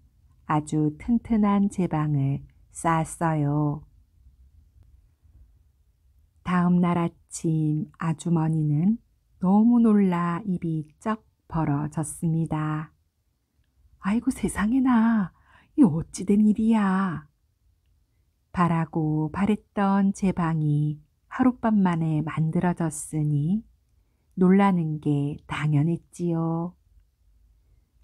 아주 튼튼한 제방을 쌓았어요. 다음 날 아침 아주머니는 너무 놀라 입이 쩍 벌어졌습니다. 아이고 세상에나, 이 어찌된 일이야. 바라고 바랬던 제 방이 하룻밤 만에 만들어졌으니 놀라는 게 당연했지요.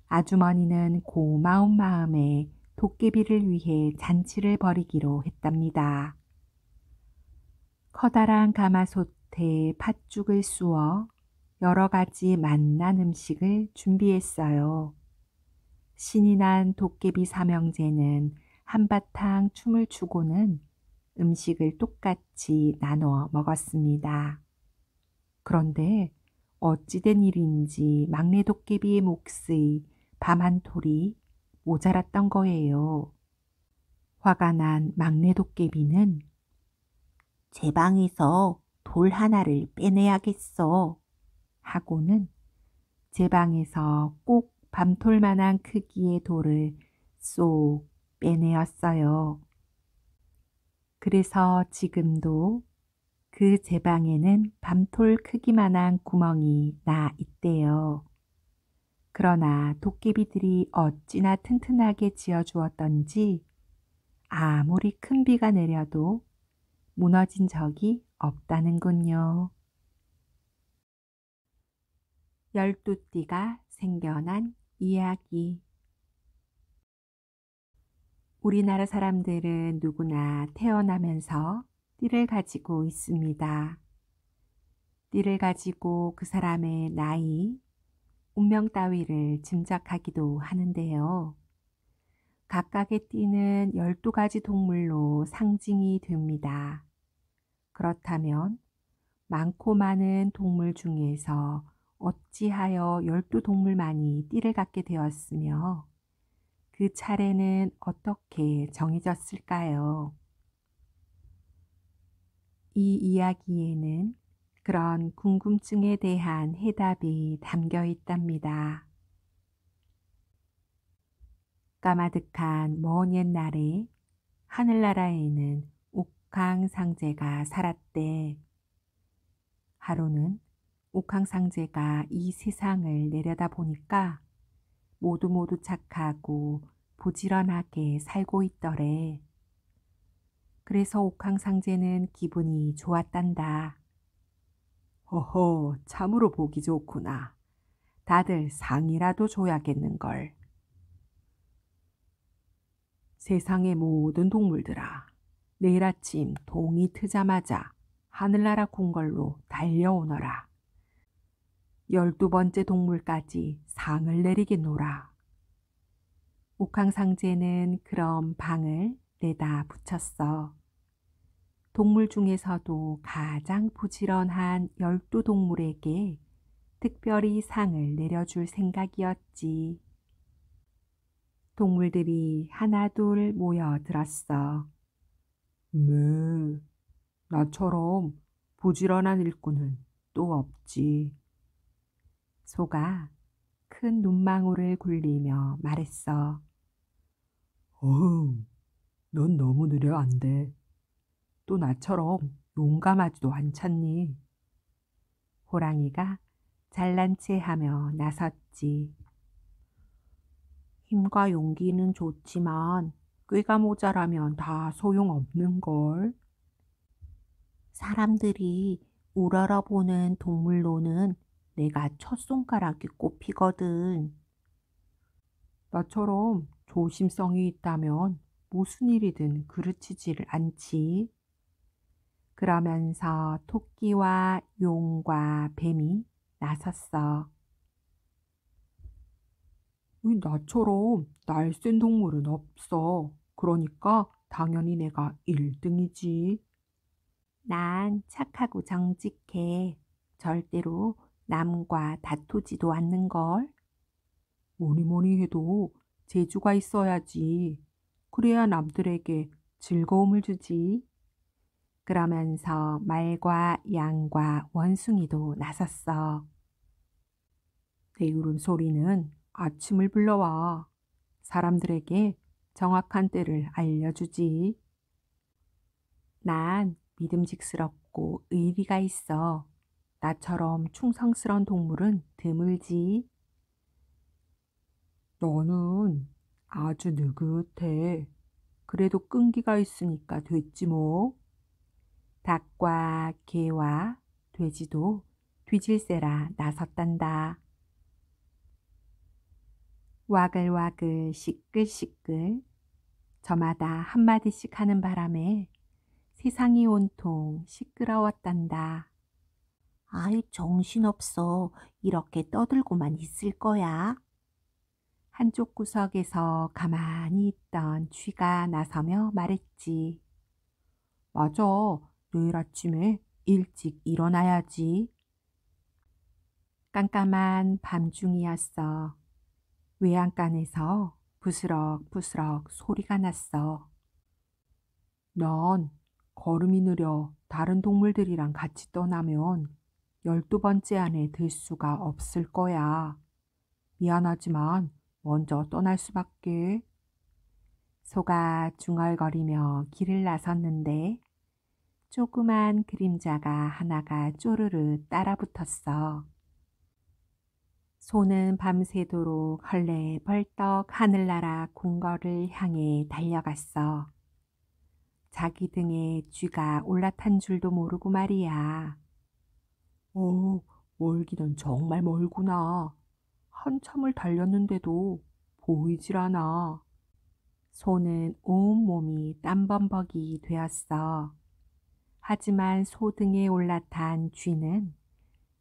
아주머니는 고마운 마음에 도깨비를 위해 잔치를 벌이기로 했답니다. 커다란 가마솥에 팥죽을 쑤어 여러 가지 맛난 음식을 준비했어요. 신이 난 도깨비 삼형제는 한바탕 춤을 추고는 음식을 똑같이 나누어 먹었습니다. 그런데 어찌된 일인지 막내 도깨비의 몫의 밤 한 톨이 모자랐던 거예요. 화가 난 막내 도깨비는 제 방에서 돌 하나를 빼내야겠어. 하고는 제 방에서 꼭 밤톨만한 크기의 돌을 쏙 빼내었어요. 그래서 지금도 그 제 방에는 밤톨 크기만한 구멍이 나 있대요. 그러나 도깨비들이 어찌나 튼튼하게 지어주었던지 아무리 큰 비가 내려도 무너진 적이 없다는군요. 12띠가 생겨난 이야기. 우리나라 사람들은 누구나 태어나면서 띠를 가지고 있습니다. 띠를 가지고 그 사람의 나이, 운명 따위를 짐작하기도 하는데요. 각각의 띠는 12가지 동물로 상징이 됩니다. 그렇다면 많고 많은 동물 중에서 어찌하여 12동물만이 띠를 갖게 되었으며 그 차례는 어떻게 정해졌을까요? 이 이야기에는 그런 궁금증에 대한 해답이 담겨 있답니다. 까마득한 먼 옛날에 하늘나라에는 옥황상제가 살았대. 하루는 옥황상제가 이 세상을 내려다 보니까 모두 착하고 부지런하게 살고 있더래. 그래서 옥황상제는 기분이 좋았단다. 허허, 참으로 보기 좋구나. 다들 상이라도 줘야겠는걸. 세상의 모든 동물들아, 내일 아침 동이 트자마자 하늘나라 궁궐로 달려오너라. 12번째 동물까지 상을 내리겠노라. 옥황상제는 그럼 방을 내다 붙였어. 동물 중에서도 가장 부지런한 12동물에게 특별히 상을 내려줄 생각이었지. 동물들이 하나둘 모여들었어. 나처럼 부지런한 일꾼은 또 없지. 소가 큰 눈망울을 굴리며 말했어. 어흥, 넌 너무 느려 안 돼. 또 나처럼 용감하지도 않잖니. 호랑이가 잘난 체 하며 나섰지. 힘과 용기는 좋지만 꾀가 모자라면 다 소용없는걸. 사람들이 우러러보는 동물로는 내가 첫 손가락에 꼽히거든. 나처럼 조심성이 있다면 무슨 일이든 그르치지를 않지. 그러면서 토끼와 용과 뱀이 나섰어. 나처럼 날쌘 동물은 없어. 그러니까 당연히 내가 1등이지. 난 착하고 정직해. 절대로 남과 다투지도 않는걸. 뭐니 해도 재주가 있어야지. 그래야 남들에게 즐거움을 주지. 그러면서 말과 양과 원숭이도 나섰어. 내 울음소리는 아침을 불러와 사람들에게 정확한 때를 알려주지. 난 믿음직스럽고 의리가 있어. 나처럼 충성스러운 동물은 드물지. 너는 아주 느긋해. 그래도 끈기가 있으니까 됐지 뭐. 닭과 개와 돼지도 뒤질세라 나섰단다. 와글와글 시끌시끌 저마다 한마디씩 하는 바람에 세상이 온통 시끄러웠단다. 아이, 정신없어. 이렇게 떠들고만 있을 거야. 한쪽 구석에서 가만히 있던 쥐가 나서며 말했지. 맞아. 내일 아침에 일찍 일어나야지. 깜깜한 밤중이었어. 외양간에서 부스럭부스럭 소리가 났어. 난 걸음이 느려 다른 동물들이랑 같이 떠나면 12번째 안에 들 수가 없을 거야. 미안하지만 먼저 떠날 수밖에. 소가 중얼거리며 길을 나섰는데 조그만 그림자가 하나가 쪼르르 따라붙었어. 소는 밤새도록 헐레벌떡 하늘나라 궁궐을 향해 달려갔어. 자기 등에 쥐가 올라탄 줄도 모르고 말이야. 멀기는 정말 멀구나. 한참을 달렸는데도 보이질 않아. 소는 온몸이 땀범벅이 되었어. 하지만 소 등에 올라탄 쥐는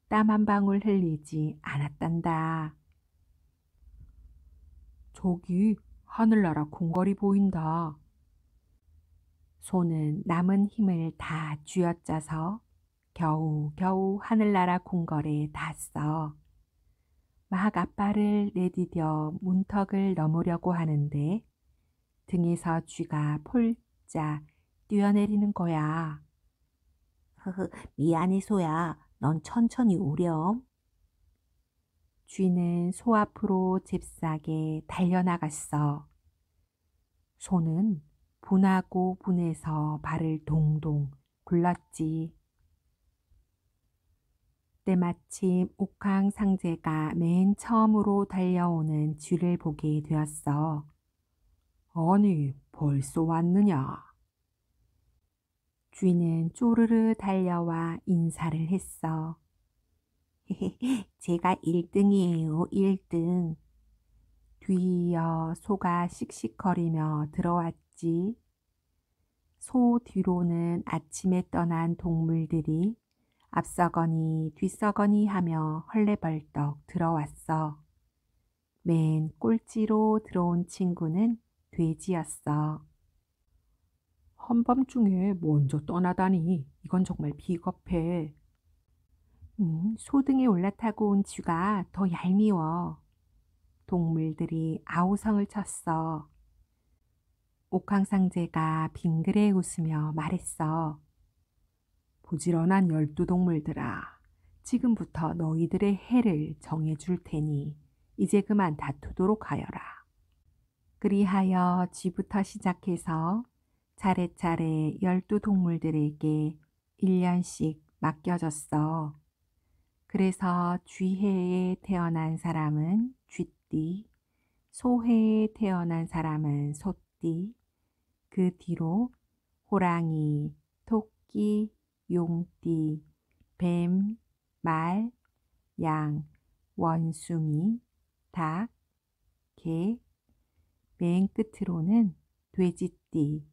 땀 한 방울 흘리지 않았단다. 저기 하늘나라 궁궐이 보인다. 소는 남은 힘을 다 쥐어짜서 겨우겨우 하늘나라 궁궐에 닿았어. 막 앞발을 내디뎌 문턱을 넘으려고 하는데 등에서 쥐가 폴짝 뛰어내리는 거야. 허허, 미안해 소야. 넌 천천히 오렴. 쥐는 소 앞으로 잽싸게 달려나갔어. 소는 분하고 분해서 발을 동동 굴렀지. 때마침 옥황상제가 맨 처음으로 달려오는 쥐를 보게 되었어. 아니, 벌써 왔느냐? 쥐는 쪼르르 달려와 인사를 했어. 제가 1등이에요, 1등. 뒤이어 소가 씩씩거리며 들어왔지. 소 뒤로는 아침에 떠난 동물들이 앞서거니 뒤서거니 하며 헐레벌떡 들어왔어. 맨 꼴찌로 들어온 친구는 돼지였어. 한밤중에 먼저 떠나다니 이건 정말 비겁해. 소등에 올라타고 온 쥐가 더 얄미워. 동물들이 아우성을 쳤어. 옥황상제가 빙그레 웃으며 말했어. 부지런한 12동물들아, 지금부터 너희들의 해를 정해줄 테니 이제 그만 다투도록 하여라. 그리하여 쥐부터 시작해서 차례차례 12동물들에게 1년씩 맡겨졌어. 그래서 쥐해에 태어난 사람은 쥐띠, 소해에 태어난 사람은 소띠, 그 뒤로 호랑이, 토끼, 용띠, 뱀, 말, 양, 원숭이, 닭, 개, 맨 끝으로는 돼지띠.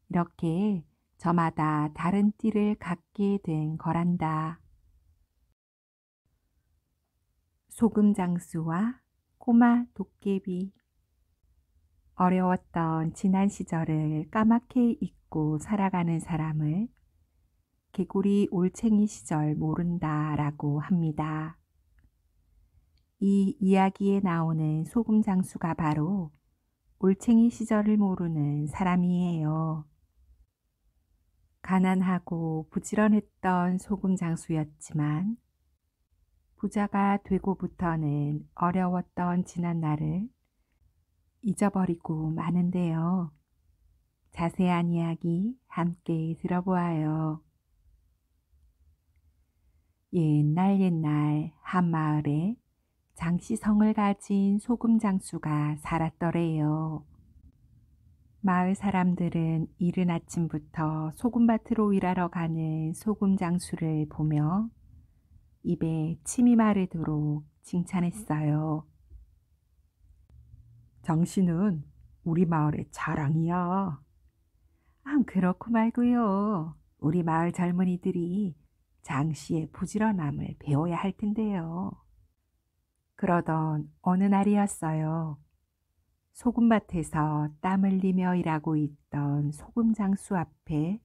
이렇게 저마다 다른 띠를 갖게 된 거란다. 소금장수와 꼬마 도깨비. 어려웠던 지난 시절을 까맣게 잊고 살아가는 사람을 개구리 올챙이 시절 모른다라고 합니다. 이 이야기에 나오는 소금장수가 바로 올챙이 시절을 모르는 사람이에요. 가난하고 부지런했던 소금장수였지만 부자가 되고부터는 어려웠던 지난 날을 잊어버리고 마는데요. 자세한 이야기 함께 들어보아요. 옛날 한 마을에 장씨성을 가진 소금장수가 살았더래요. 마을 사람들은 이른 아침부터 소금밭으로 일하러 가는 소금장수를 보며 입에 침이 마르도록 칭찬했어요. 장씨는 우리 마을의 자랑이야. 그렇고 말고요. 우리 마을 젊은이들이 장씨의 부지런함을 배워야 할 텐데요. 그러던 어느 날이었어요. 소금밭에서 땀 흘리며 일하고 있던 소금장수 앞에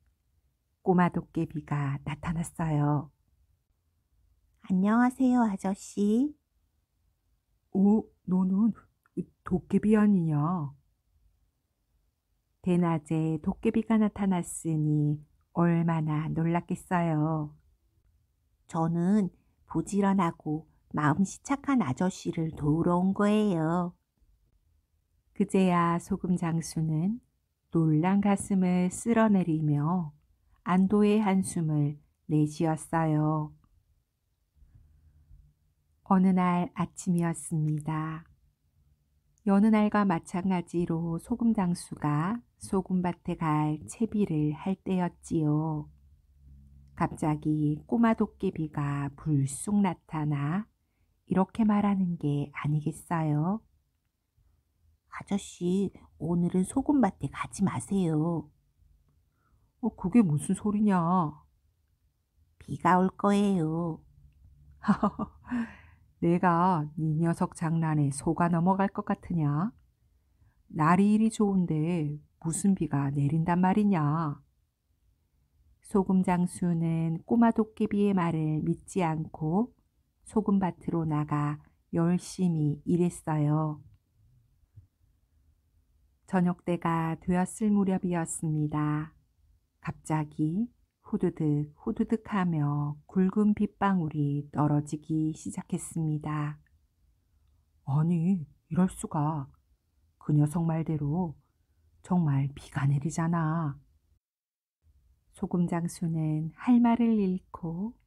꼬마 도깨비가 나타났어요. 안녕하세요, 아저씨. 너는 도깨비 아니냐? 대낮에 도깨비가 나타났으니 얼마나 놀랐겠어요. 저는 부지런하고 마음씨 착한 아저씨를 도우러 온 거예요. 그제야 소금 장수는 놀란 가슴을 쓸어내리며 안도의 한숨을 내쉬었어요. 어느 날 아침이었습니다. 여느 날과 마찬가지로 소금 장수가 소금밭에 갈 채비를 할 때였지요. 갑자기 꼬마 도깨비가 불쑥 나타나 이렇게 말하는 게 아니겠어요? 아저씨, 오늘은 소금밭에 가지 마세요. 그게 무슨 소리냐? 비가 올 거예요. 내가 네 녀석 장난에 속아 넘어갈 것 같으냐? 날이 이리 좋은데 무슨 비가 내린단 말이냐? 소금 장수는 꼬마 도깨비의 말을 믿지 않고 소금밭으로 나가 열심히 일했어요. 저녁 때가 되었을 무렵이었습니다. 갑자기 후두득 후두득 하며 굵은 빗방울이 떨어지기 시작했습니다. 아니, 이럴 수가. 그 녀석 말대로 정말 비가 내리잖아. 소금 장수는 할 말을 잃고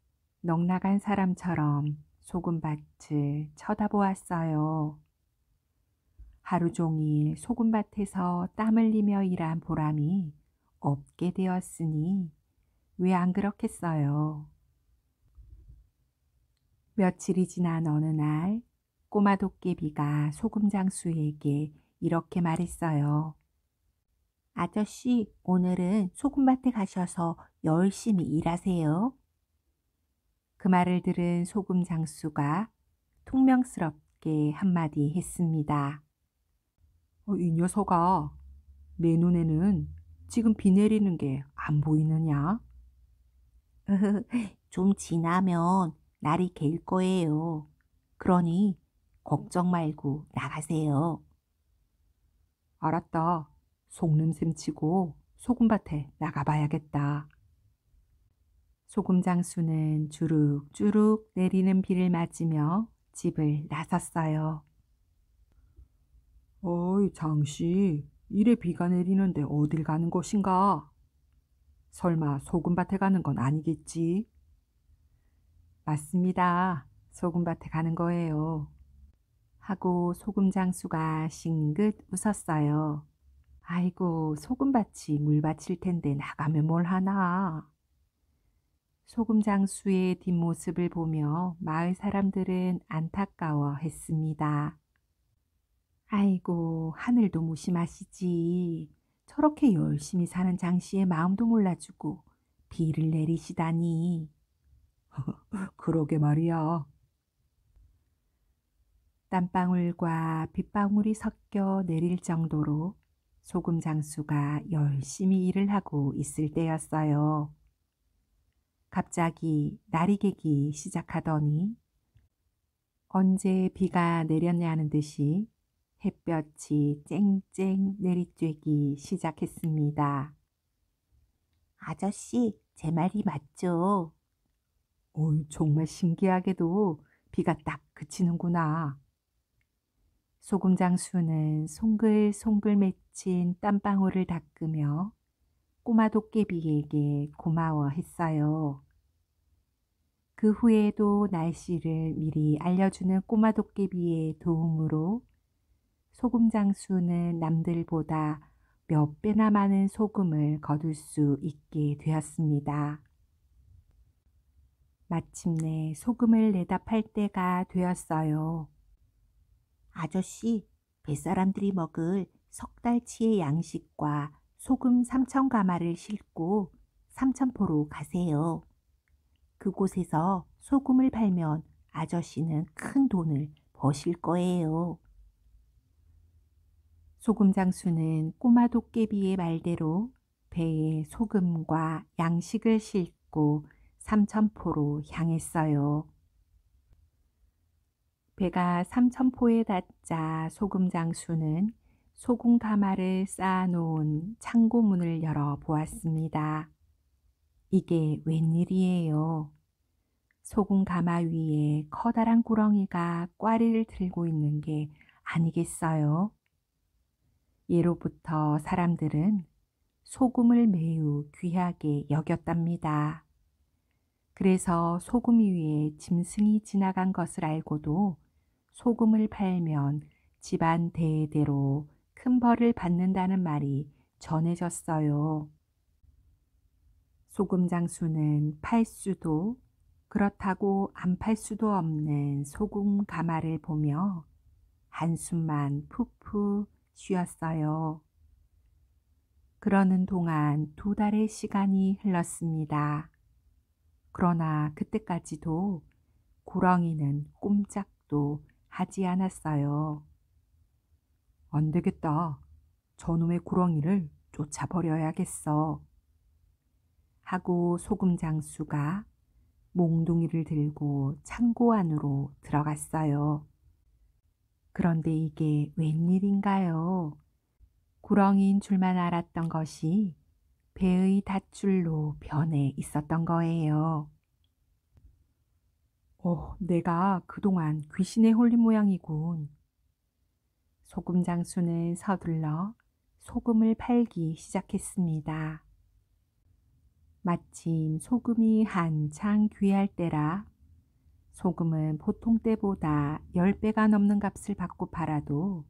넋나간 사람처럼 소금밭을 쳐다보았어요. 하루 종일 소금밭에서 땀 흘리며 일한 보람이 없게 되었으니 왜 안 그렇겠어요. 며칠이 지난 어느 날 꼬마 도깨비가 소금 장수에게 이렇게 말했어요. 아저씨, 오늘은 소금밭에 가셔서 열심히 일하세요. 그 말을 들은 소금 장수가 퉁명스럽게 한마디 했습니다. 이 녀석아, 내 눈에는 지금 비 내리는 게 안 보이느냐? 좀 지나면 날이 갤 거예요. 그러니 걱정 말고 나가세요. 알았다. 속는 셈 치고 소금밭에 나가봐야겠다. 소금 장수는 주룩주룩 내리는 비를 맞으며 집을 나섰어요. 어이, 장씨, 이래 비가 내리는데 어딜 가는 것인가? 설마 소금밭에 가는 건 아니겠지? 맞습니다. 소금밭에 가는 거예요. 하고 소금 장수가 싱긋 웃었어요. 아이고, 소금밭이 물밭일 텐데 나가면 뭘 하나. 소금 장수의 뒷모습을 보며 마을 사람들은 안타까워 했습니다. 아이고, 하늘도 무심하시지. 저렇게 열심히 사는 장씨의 마음도 몰라주고 비를 내리시다니. 그러게 말이야. 땀방울과 빗방울이 섞여 내릴 정도로 소금 장수가 열심히 일을 하고 있을 때였어요. 갑자기 날이 개기 시작하더니 언제 비가 내렸냐는 듯이 햇볕이 쨍쨍 내리쬐기 시작했습니다. 아저씨, 제 말이 맞죠? 어이, 정말 신기하게도 비가 딱 그치는구나. 소금 장수는 송글송글 맺힌 땀방울을 닦으며 꼬마 도깨비에게 고마워했어요. 그 후에도 날씨를 미리 알려주는 꼬마 도깨비의 도움으로 소금 장수는 남들보다 몇 배나 많은 소금을 거둘 수 있게 되었습니다. 마침내 소금을 내다 팔 때가 되었어요. 아저씨, 뱃사람들이 먹을 석 달치의 양식과 소금 3,000가마를 싣고 삼천포로 가세요. 그곳에서 소금을 팔면 아저씨는 큰 돈을 버실 거예요. 소금 장수는 꼬마 도깨비의 말대로 배에 소금과 양식을 싣고 삼천포로 향했어요. 배가 삼천포에 닿자 소금 장수는 소금 가마를 쌓아놓은 창고 문을 열어 보았습니다. 이게 웬일이에요? 소금 가마 위에 커다란 구렁이가 꽈리를 들고 있는 게 아니겠어요? 예로부터 사람들은 소금을 매우 귀하게 여겼답니다. 그래서 소금 위에 짐승이 지나간 것을 알고도 소금을 팔면 집안 대대로 큰 벌을 받는다는 말이 전해졌어요. 소금 장수는 팔 수도 그렇다고 안 팔 수도 없는 소금 가마를 보며 한숨만 푹푹 쉬었어요. 그러는 동안 2달의 시간이 흘렀습니다. 그러나 그때까지도 구렁이는 꼼짝도 하지 않았어요. 안 되겠다. 저놈의 구렁이를 쫓아버려야겠어. 하고 소금 장수가 몽둥이를 들고 창고 안으로 들어갔어요. 그런데 이게 웬일인가요? 구렁이인 줄만 알았던 것이 배의 닷줄로 변해 있었던 거예요. 내가 그동안 귀신에 홀린 모양이군. 소금 장수는 서둘러 소금을 팔기 시작했습니다. 마침 소금이 한창 귀할 때라 소금은 보통 때보다 10배가 넘는 값을 받고 팔아도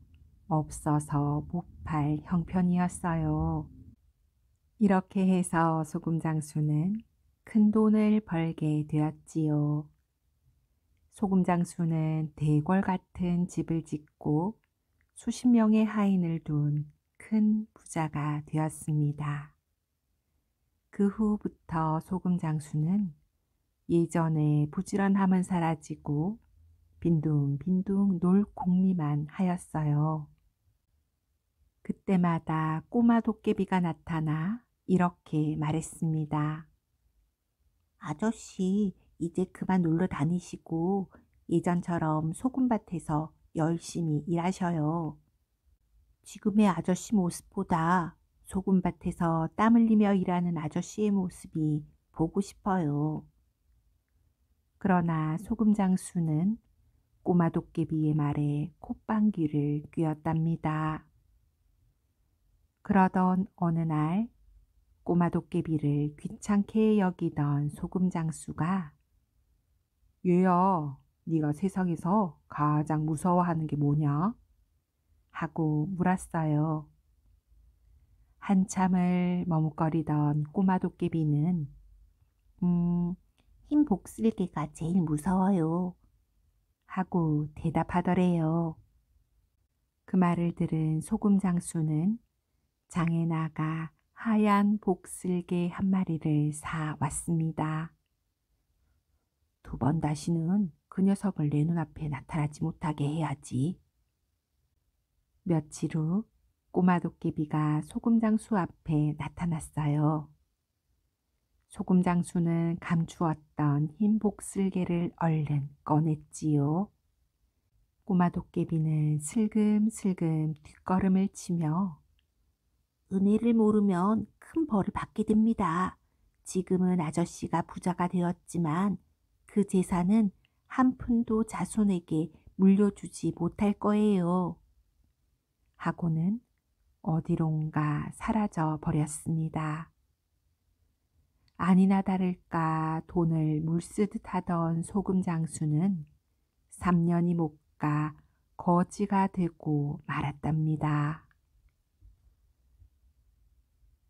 없어서 못 팔 형편이었어요. 이렇게 해서 소금 장수는 큰 돈을 벌게 되었지요. 소금 장수는 대궐 같은 집을 짓고 수십 명의 하인을 둔 큰 부자가 되었습니다. 그 후부터 소금 장수는 예전의 부지런함은 사라지고 빈둥빈둥 놀 궁리만 하였어요. 그때마다 꼬마 도깨비가 나타나 이렇게 말했습니다. 아저씨, 이제 그만 놀러 다니시고 예전처럼 소금밭에서 열심히 일하셔요. 지금의 아저씨 모습보다 소금밭에서 땀 흘리며 일하는 아저씨의 모습이 보고 싶어요. 그러나 소금 장수는 꼬마 도깨비의 말에 콧방귀를 뀌었답니다. 그러던 어느 날 꼬마 도깨비를 귀찮게 여기던 소금 장수가 얘야, 네가 세상에서 가장 무서워하는 게 뭐냐? 하고 물었어요. 한참을 머뭇거리던 꼬마 도깨비는 흰 복슬개가 제일 무서워요. 하고 대답하더래요. 그 말을 들은 소금 장수는 장에 나가 하얀 복슬개 한 마리를 사 왔습니다. 2번 다시는 그 녀석을 내 눈앞에 나타나지 못하게 해야지. 며칠 후 꼬마 도깨비가 소금 장수 앞에 나타났어요. 소금 장수는 감추었던 흰 복슬개를 얼른 꺼냈지요. 꼬마 도깨비는 슬금슬금 뒷걸음을 치며 은혜를 모르면 큰 벌을 받게 됩니다. 지금은 아저씨가 부자가 되었지만 그 재산은 한 푼도 자손에게 물려주지 못할 거예요. 하고는 어디론가 사라져 버렸습니다. 아니나 다를까 돈을 물쓰듯 하던 소금 장수는 3년이 못 가 거지가 되고 말았답니다.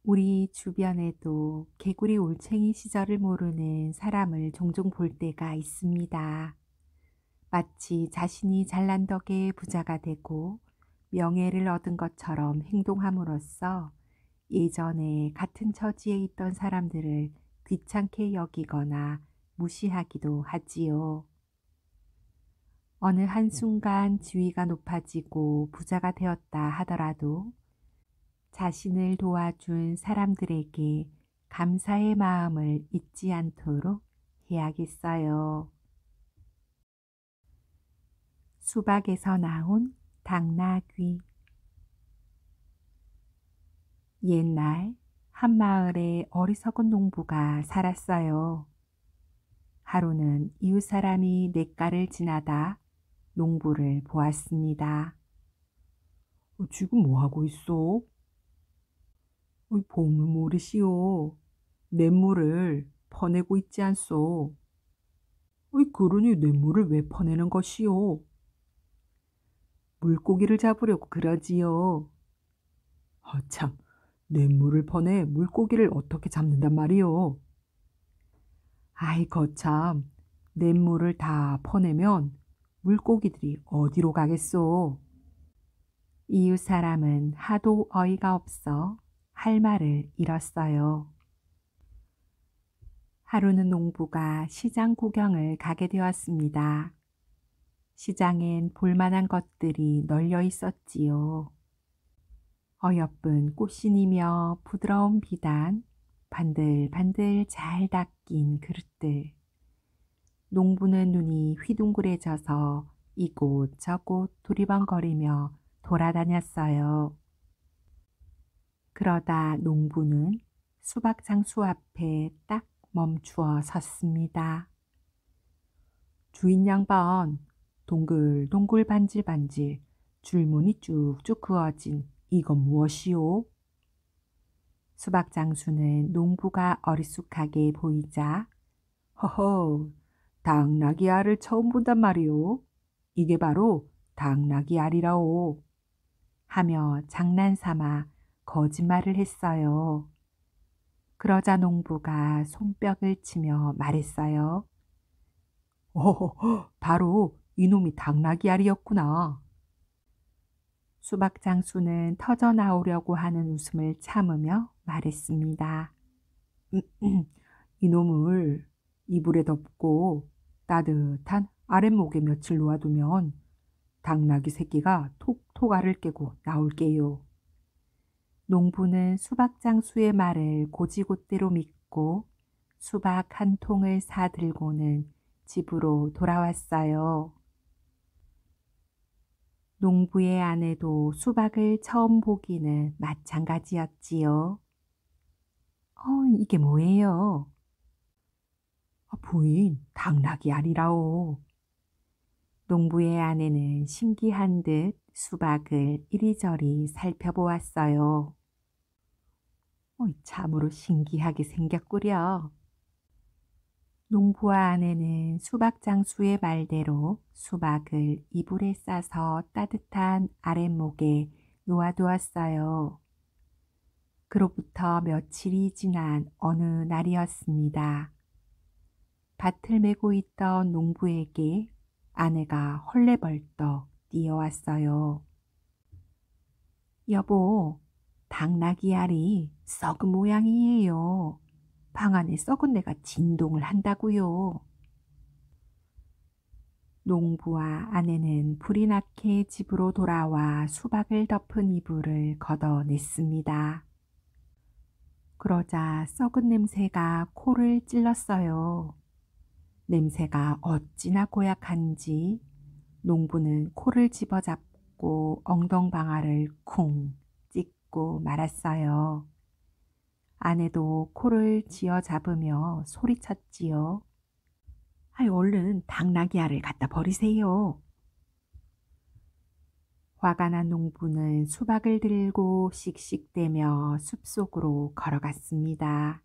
우리 주변에도 개구리 올챙이 시절을 모르는 사람을 종종 볼 때가 있습니다. 마치 자신이 잘난 덕에 부자가 되고 명예를 얻은 것처럼 행동함으로써 예전에 같은 처지에 있던 사람들을 귀찮게 여기거나 무시하기도 하지요. 어느 한순간 지위가 높아지고 부자가 되었다 하더라도 자신을 도와준 사람들에게 감사의 마음을 잊지 않도록 해야겠어요. 수박에서 나온 당나귀. 옛날 한 마을에 어리석은 농부가 살았어요. 하루는 이웃 사람이 냇가를 지나다 농부를 보았습니다. 지금 뭐 하고 있어? 보면 모르시오. 냇물을 퍼내고 있지 않소. 그러니 냇물을 왜 퍼내는 것이오? 물고기를 잡으려고 그러지요. 참, 냇물을 퍼내 물고기를 어떻게 잡는단 말이오? 아이 거참, 냇물을 다 퍼내면 물고기들이 어디로 가겠소? 이웃 사람은 하도 어이가 없어 할 말을 잃었어요. 하루는 농부가 시장 구경을 가게 되었습니다. 시장엔 볼만한 것들이 널려 있었지요. 어여쁜 꽃신이며 부드러운 비단, 반들반들 잘 닦인 그릇들. 농부는 눈이 휘둥그레져서 이곳저곳 두리번거리며 돌아다녔어요. 그러다 농부는 수박장수 앞에 딱 멈추어 섰습니다. 주인 양반, 동글동글 반질반질 줄무늬 쭉쭉 그어진 이건 무엇이오? 수박장수는 농부가 어리숙하게 보이자 허허, 당나귀 알을 처음 본단 말이오. 이게 바로 당나귀 알이라오. 하며 장난삼아 거짓말을 했어요. 그러자 농부가 손뼉을 치며 말했어요. 바로 이놈이 당나귀 알이었구나. 수박장수는 터져 나오려고 하는 웃음을 참으며 말했습니다. 이놈을 이불에 덮고 따뜻한 아랫목에 며칠 놓아두면 당나귀 새끼가 톡톡 알을 깨고 나올게요. 농부는 수박장수의 말을 고지곳대로 믿고 수박 한 통을 사들고는 집으로 돌아왔어요. 농부의 아내도 수박을 처음 보기는 마찬가지였지요. 이게 뭐예요? 부인, 당나귀 알이라오. 농부의 아내는 신기한 듯 수박을 이리저리 살펴보았어요. 참으로 신기하게 생겼구려. 농부와 아내는 수박장수의 말대로 수박을 이불에 싸서 따뜻한 아랫목에 놓아두었어요. 그로부터 며칠이 지난 어느 날이었습니다. 밭을 메고 있던 농부에게 아내가 헐레벌떡 뛰어왔어요. 여보, 당나귀 알이 썩은 모양이에요. 방 안에 썩은 내가 진동을 한다고요. 농부와 아내는 불이 나게 집으로 돌아와 수박을 덮은 이불을 걷어냈습니다. 그러자 썩은 냄새가 코를 찔렀어요. 냄새가 어찌나 고약한지 농부는 코를 집어잡고 엉덩방아를 쿵 찍고 말았어요. 아내도 코를 쥐어잡으며 소리쳤지요. 얼른 당나귀 알을 갖다 버리세요. 화가 난 농부는 수박을 들고 씩씩대며 숲속으로 걸어갔습니다.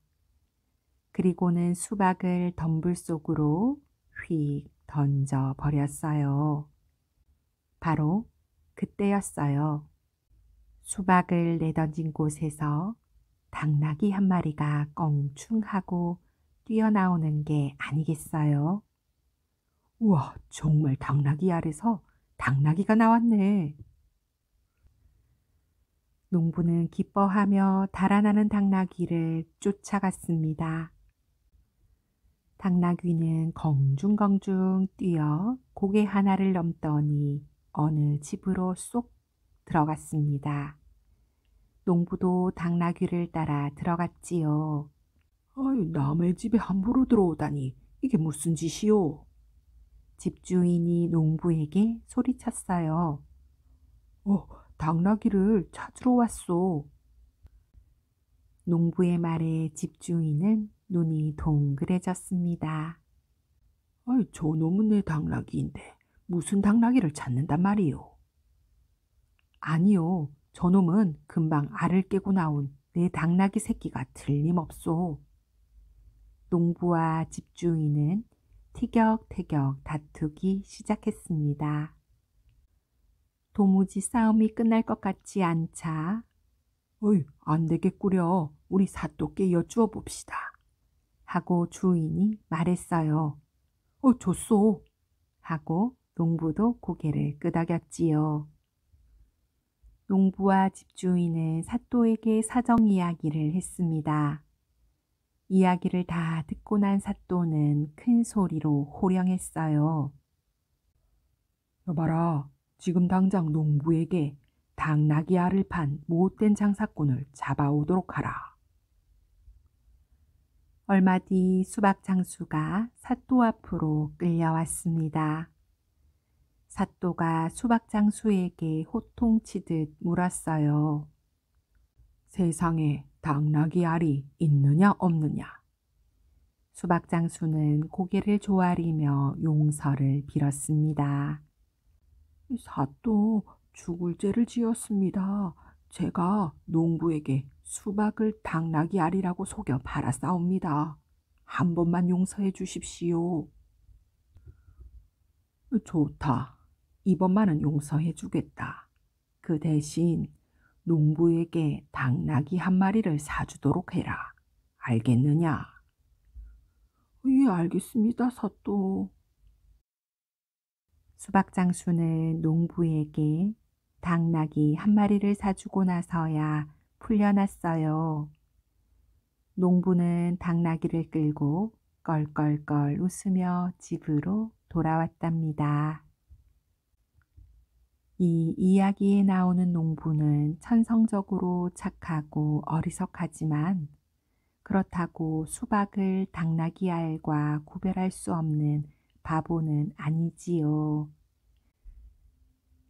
그리고는 수박을 덤불 속으로 휙 던져 버렸어요. 바로 그때였어요. 수박을 내던진 곳에서 당나귀 한 마리가 껑충하고 뛰어나오는 게 아니겠어요? 우와, 정말 당나귀 알에서 당나귀가 나왔네. 농부는 기뻐하며 달아나는 당나귀를 쫓아갔습니다. 당나귀는 공중공중 뛰어 고개 하나를 넘더니 어느 집으로 쏙 들어갔습니다. 농부도 당나귀를 따라 들어갔지요. 아이, 남의 집에 함부로 들어오다니 이게 무슨 짓이오? 집주인이 농부에게 소리쳤어요. 어, 당나귀를 찾으러 왔소. 농부의 말에 집주인은 눈이 동그래졌습니다. 아이, 저놈은 내 당나귀인데 무슨 당나귀를 찾는단 말이오? 아니요, 저놈은 금방 알을 깨고 나온 내 당나귀 새끼가 틀림없소. 농부와 집주인은 티격태격 다투기 시작했습니다. 도무지 싸움이 끝날 것 같지 않자 어이, 안 되겠구려. 우리 사또께 여쭈어 봅시다. 하고 주인이 말했어요. 좋소. 하고 농부도 고개를 끄덕였지요. 농부와 집주인은 사또에게 사정 이야기를 했습니다. 이야기를 다 듣고 난 사또는 큰 소리로 호령했어요. 여봐라, 지금 당장 농부에게 당나귀 알을 판 못된 장사꾼을 잡아오도록 하라. 얼마 뒤 수박 장수가 사또 앞으로 끌려왔습니다. 사또가 수박 장수에게 호통치듯 물었어요. 세상에 당나귀 알이 있느냐 없느냐? 수박 장수는 고개를 조아리며 용서를 빌었습니다. 사또, 죽을 죄를 지었습니다. 제가 농부에게 수박을 당나귀 알이라고 속여 팔았사옵니다. 한 번만 용서해 주십시오. 좋다. 이번만은 용서해 주겠다. 그 대신 농부에게 당나귀 한 마리를 사주도록 해라. 알겠느냐? 예, 알겠습니다, 사또. 수박 장수는 농부에게 당나귀 한 마리를 사주고 나서야 풀려났어요. 농부는 당나귀를 끌고 껄껄껄 웃으며 집으로 돌아왔답니다. 이 이야기에 나오는 농부는 천성적으로 착하고 어리석하지만 그렇다고 수박을 당나귀 알과 구별할 수 없는 바보는 아니지요.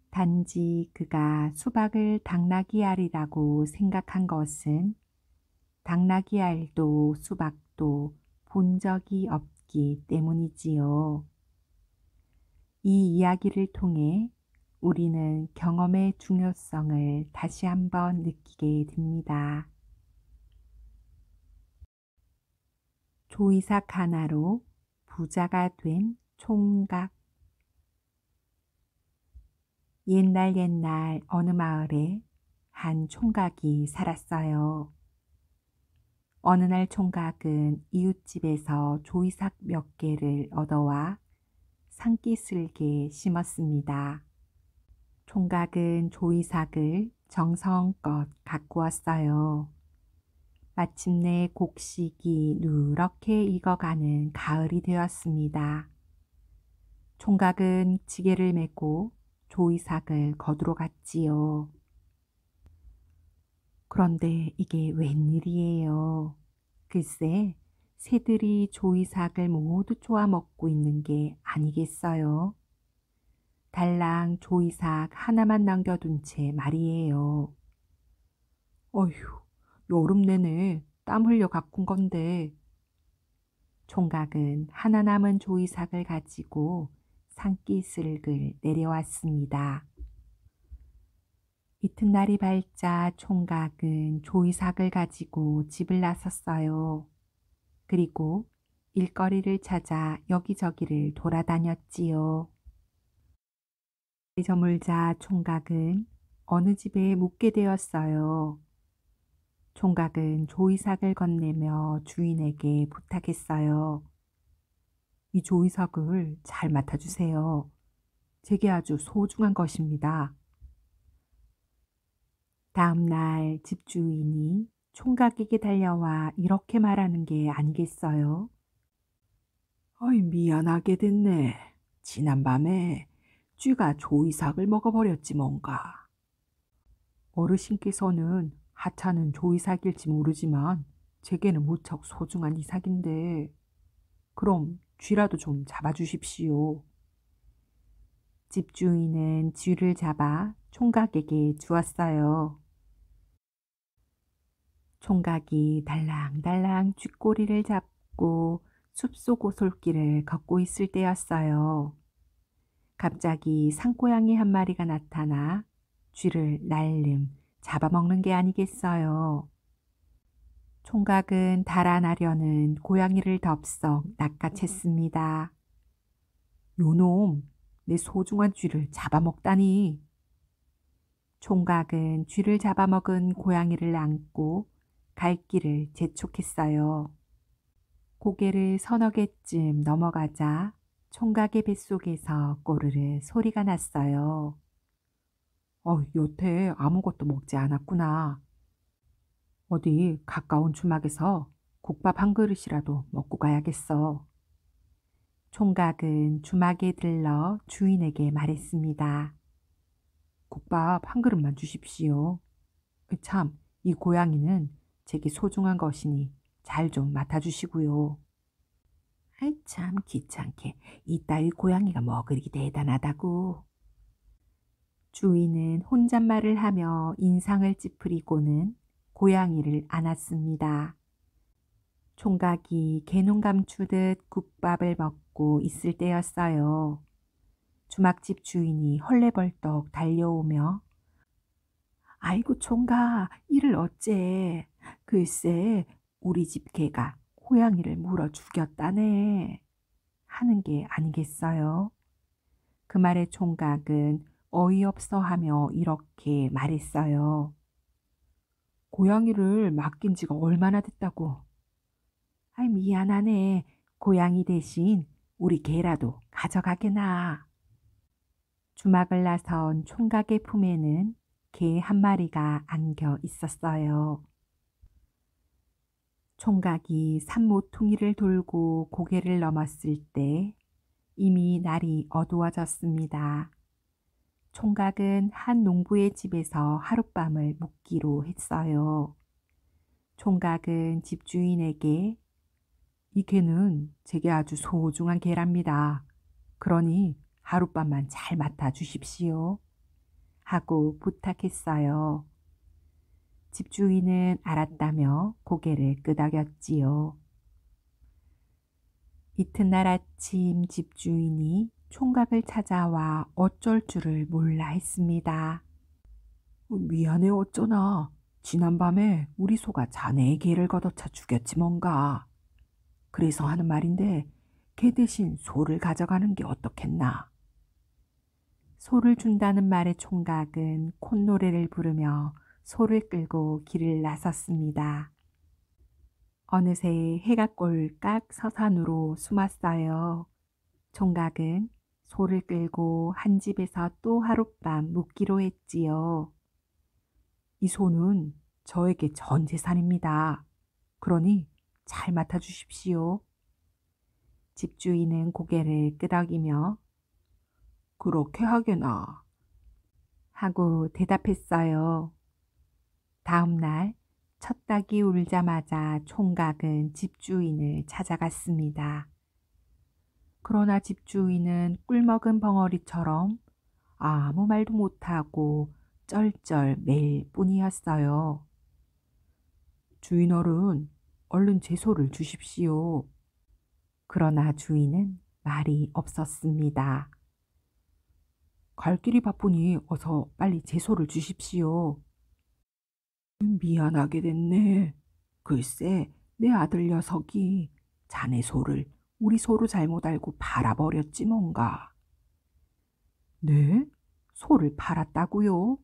단지 그가 수박을 당나귀 알이라고 생각한 것은 당나귀 알도 수박도 본 적이 없기 때문이지요. 이 이야기를 통해 우리는 경험의 중요성을 다시 한번 느끼게 됩니다. 조이삭 하나로 부자가 된 총각. 옛날 어느 마을에 한 총각이 살았어요. 어느 날 총각은 이웃집에서 조이삭 몇 개를 얻어와 산기슭에 심었습니다. 총각은 조이삭을 정성껏 가꾸었어요. 마침내 곡식이 누렇게 익어가는 가을이 되었습니다. 총각은 지게를 메고 조이삭을 거두러 갔지요. 그런데 이게 웬일이에요. 글쎄, 새들이 조이삭을 모두 쪼아 먹고 있는 게 아니겠어요? 달랑 조이삭 하나만 남겨둔 채 말이에요. 어휴, 여름 내내 땀 흘려 가꾼 건데. 총각은 하나 남은 조이삭을 가지고 산기슭을 내려왔습니다. 이튿날이 밝자 총각은 조이삭을 가지고 집을 나섰어요. 그리고 일거리를 찾아 여기저기를 돌아다녔지요. 저물자 총각은 어느 집에 묵게 되었어요. 총각은 조이삭을 건네며 주인에게 부탁했어요. 이 조이삭을 잘 맡아주세요. 제게 아주 소중한 것입니다. 다음 날 집주인이 총각에게 달려와 이렇게 말하는 게 아니겠어요? 아이, 미안하게 됐네. 지난밤에 쥐가 조이삭을 먹어버렸지 뭔가. 어르신께서는 하찮은 조이삭일지 모르지만 제게는 무척 소중한 이삭인데 그럼 쥐라도 좀 잡아주십시오. 집주인은 쥐를 잡아 총각에게 주었어요. 총각이 달랑달랑 쥐꼬리를 잡고 숲속 오솔길을 걷고 있을 때였어요. 갑자기 산고양이 한 마리가 나타나 쥐를 날름 잡아먹는 게 아니겠어요. 총각은 달아나려는 고양이를 덥석 낚아챘습니다. 요놈, 내 소중한 쥐를 잡아먹다니. 총각은 쥐를 잡아먹은 고양이를 안고 갈 길을 재촉했어요. 고개를 서너 개쯤 넘어가자 총각의 뱃속에서 꼬르르 소리가 났어요. 여태 아무것도 먹지 않았구나. 어디 가까운 주막에서 국밥 한 그릇이라도 먹고 가야겠어. 총각은 주막에 들러 주인에게 말했습니다. 국밥 한 그릇만 주십시오. 참, 이 고양이는 제게 소중한 것이니 잘 좀 맡아주시고요. 아이 참 귀찮게 이따위 고양이가 먹으리 대단하다고. 주인은 혼잣말을 하며 인상을 찌푸리고는 고양이를 안았습니다. 총각이 개눈 감추듯 국밥을 먹고 있을 때였어요. 주막집 주인이 헐레벌떡 달려오며 아이고 총각 이를 어째. 글쎄 우리 집 개가 고양이를 물어 죽였다네 하는 게 아니겠어요. 그 말에 총각은 어이없어 하며 이렇게 말했어요. 고양이를 맡긴 지가 얼마나 됐다고. 아이 미안하네. 고양이 대신 우리 개라도 가져가게나. 주막을 나선 총각의 품에는 개 한 마리가 안겨 있었어요. 총각이 산모퉁이를 돌고 고개를 넘었을 때 이미 날이 어두워졌습니다. 총각은 한 농부의 집에서 하룻밤을 묵기로 했어요. 총각은 집주인에게 이 개는 제게 아주 소중한 개랍니다. 그러니 하룻밤만 잘 맡아 주십시오. 하고 부탁했어요. 집주인은 알았다며 고개를 끄덕였지요. 이튿날 아침 집주인이 총각을 찾아와 어쩔 줄을 몰라 했습니다. 미안해 어쩌나. 지난밤에 우리 소가 자네의 개를 걷어차 죽였지 뭔가. 그래서 하는 말인데 개 대신 소를 가져가는 게 어떻겠나. 소를 준다는 말에 총각은 콧노래를 부르며 소를 끌고 길을 나섰습니다. 어느새 해가 꼴깍 서산으로 숨었어요. 총각은 소를 끌고 한 집에서 또 하룻밤 묵기로 했지요. 이 소는 저에게 전 재산입니다. 그러니 잘 맡아주십시오. 집주인은 고개를 끄덕이며 그렇게 하게나 하고 대답했어요. 다음 날 첫 닭이 울자마자 총각은 집주인을 찾아갔습니다. 그러나 집주인은 꿀먹은 벙어리처럼 아무 말도 못하고 쩔쩔 맬 뿐이었어요. 주인 어른, 얼른 제 소를 주십시오. 그러나 주인은 말이 없었습니다. 갈 길이 바쁘니 어서 빨리 제 소를 주십시오. 미안하게 됐네. 글쎄, 내 아들 녀석이 자네 소를 우리 소로 잘못 알고 팔아버렸지 뭔가. 네? 소를 팔았다고요?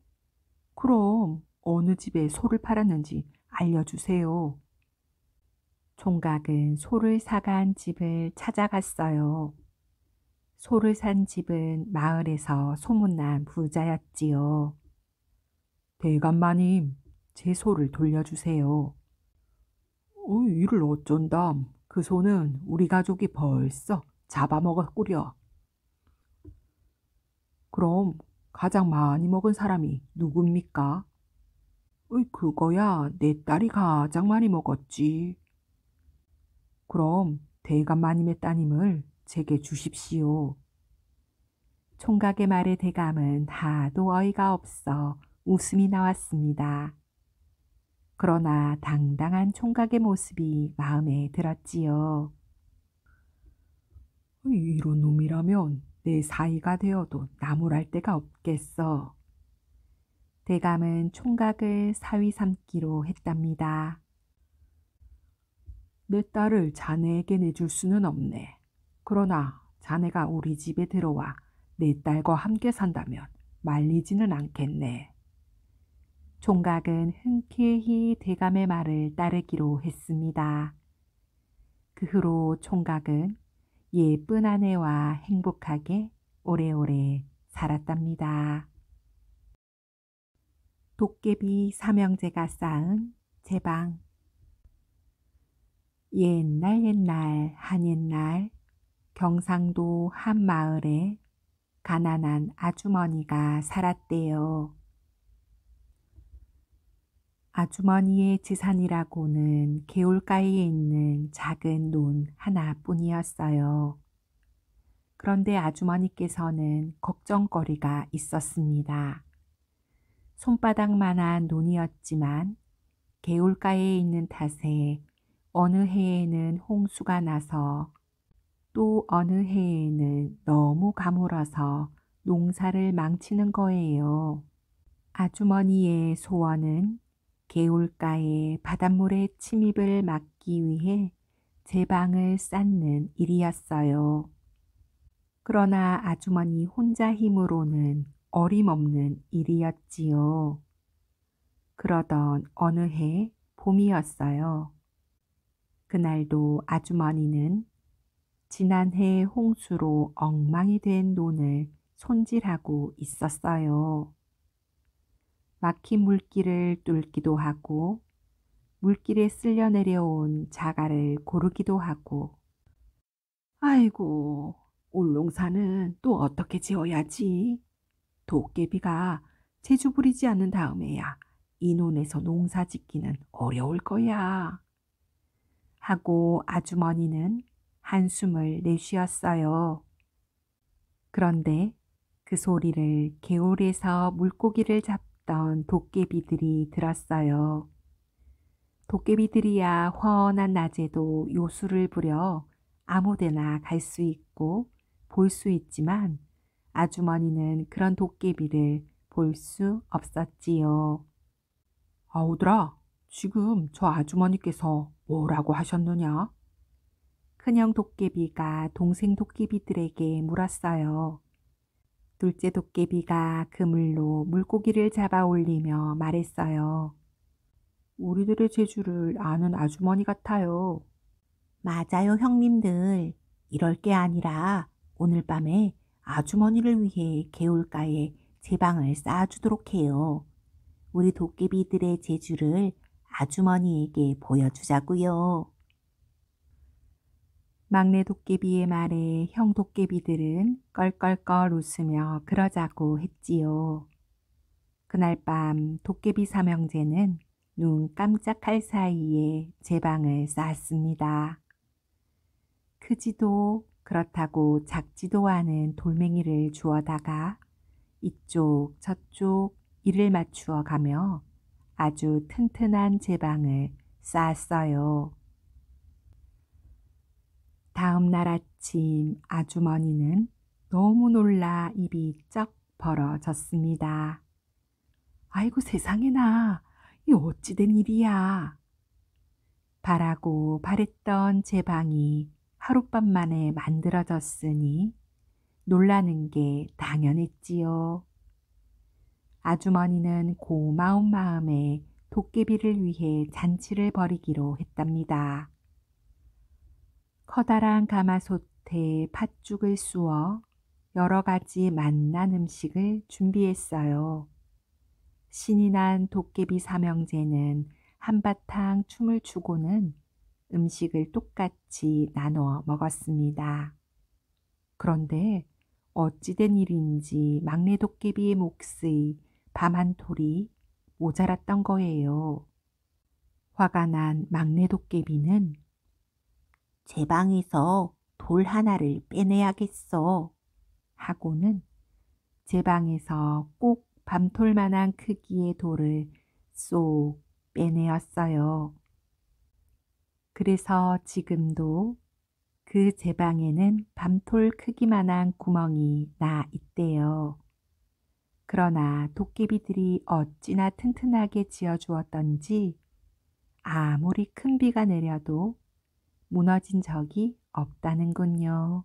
그럼 어느 집에 소를 팔았는지 알려주세요. 총각은 소를 사간 집을 찾아갔어요. 소를 산 집은 마을에서 소문난 부자였지요. 대감마님, 제 소를 돌려주세요. 이를 어쩐담. 그 소는 우리 가족이 벌써 잡아먹었구려. 그럼 가장 많이 먹은 사람이 누굽니까? 그거야 내 딸이 가장 많이 먹었지. 그럼 대감마님의 따님을 제게 주십시오. 총각의 말에 대감은 하도 어이가 없어 웃음이 나왔습니다. 그러나 당당한 총각의 모습이 마음에 들었지요. 이런 놈이라면 내 사이가 되어도 나무랄 데가 없겠어. 대감은 총각을 사위 삼기로 했답니다. 내 딸을 자네에게 내줄 수는 없네. 그러나 자네가 우리 집에 들어와 내 딸과 함께 산다면 말리지는 않겠네. 총각은 흔쾌히 대감의 말을 따르기로 했습니다. 그 후로 총각은 예쁜 아내와 행복하게 오래오래 살았답니다. 도깨비 삼형제가 쌓은 제방. 옛날 옛날 한옛날 경상도 한 마을에 가난한 아주머니가 살았대요. 아주머니의 지산이라고는 개울가에 있는 작은 논 하나뿐이었어요. 그런데 아주머니께서는 걱정거리가 있었습니다. 손바닥만한 논이었지만 개울가에 있는 탓에 어느 해에는 홍수가 나서 또 어느 해에는 너무 가물어서 농사를 망치는 거예요. 아주머니의 소원은 개울가에 바닷물의 침입을 막기 위해 제방을 쌓는 일이었어요. 그러나 아주머니 혼자 힘으로는 어림없는 일이었지요. 그러던 어느 해 봄이었어요. 그날도 아주머니는 지난해 홍수로 엉망이 된 논을 손질하고 있었어요. 막힌 물길을 뚫기도 하고 물길에 쓸려 내려온 자갈을 고르기도 하고 아이고, 울릉산은 또 어떻게 지어야지? 도깨비가 재주 부리지 않는 다음에야 이 논에서 농사 짓기는 어려울 거야. 하고 아주머니는 한숨을 내쉬었어요. 그런데 그 소리를 개울에서 물고기를 잡던 도깨비들이 들었어요. 도깨비들이야 훤한 낮에도 요술을 부려 아무데나 갈 수 있고 볼 수 있지만 아주머니는 그런 도깨비를 볼 수 없었지요. 아우들아, 지금 저 아주머니께서 뭐라고 하셨느냐? 큰형 도깨비가 동생 도깨비들에게 물었어요. 둘째 도깨비가 그물로 물고기를 잡아 올리며 말했어요. 우리들의 재주를 아는 아주머니 같아요. 맞아요, 형님들. 이럴 게 아니라 오늘 밤에 아주머니를 위해 개울가에 제방을 쌓아주도록 해요. 우리 도깨비들의 재주를 아주머니에게 보여주자고요. 막내 도깨비의 말에 형 도깨비들은 껄껄껄 웃으며 그러자고 했지요. 그날 밤 도깨비 삼형제는 눈 깜짝할 사이에 제방을 쌓았습니다. 크지도 그렇다고 작지도 않은 돌멩이를 주워다가 이쪽 저쪽 이를 맞추어 가며 아주 튼튼한 제방을 쌓았어요. 다음 날 아침 아주머니는 너무 놀라 입이 쩍 벌어졌습니다. 아이고 세상에나, 이 어찌된 일이야. 바라고 바랬던 제방이 하룻밤 만에 만들어졌으니 놀라는 게 당연했지요. 아주머니는 고마운 마음에 도깨비를 위해 잔치를 벌이기로 했답니다. 커다란 가마솥에 팥죽을 쑤어 여러 가지 맛난 음식을 준비했어요. 신이 난 도깨비 삼형제는 한바탕 춤을 추고는 음식을 똑같이 나누어 먹었습니다. 그런데 어찌된 일인지 막내 도깨비의 몫의 밤 한 톨이 모자랐던 거예요. 화가 난 막내 도깨비는 제 방에서 돌 하나를 빼내야겠어 하고는 제 방에서 꼭 밤톨만한 크기의 돌을 쏙 빼내었어요. 그래서 지금도 그 제 방에는 밤톨 크기만한 구멍이 나 있대요. 그러나 도깨비들이 어찌나 튼튼하게 지어주었던지 아무리 큰 비가 내려도 무너진 적이 없다는군요.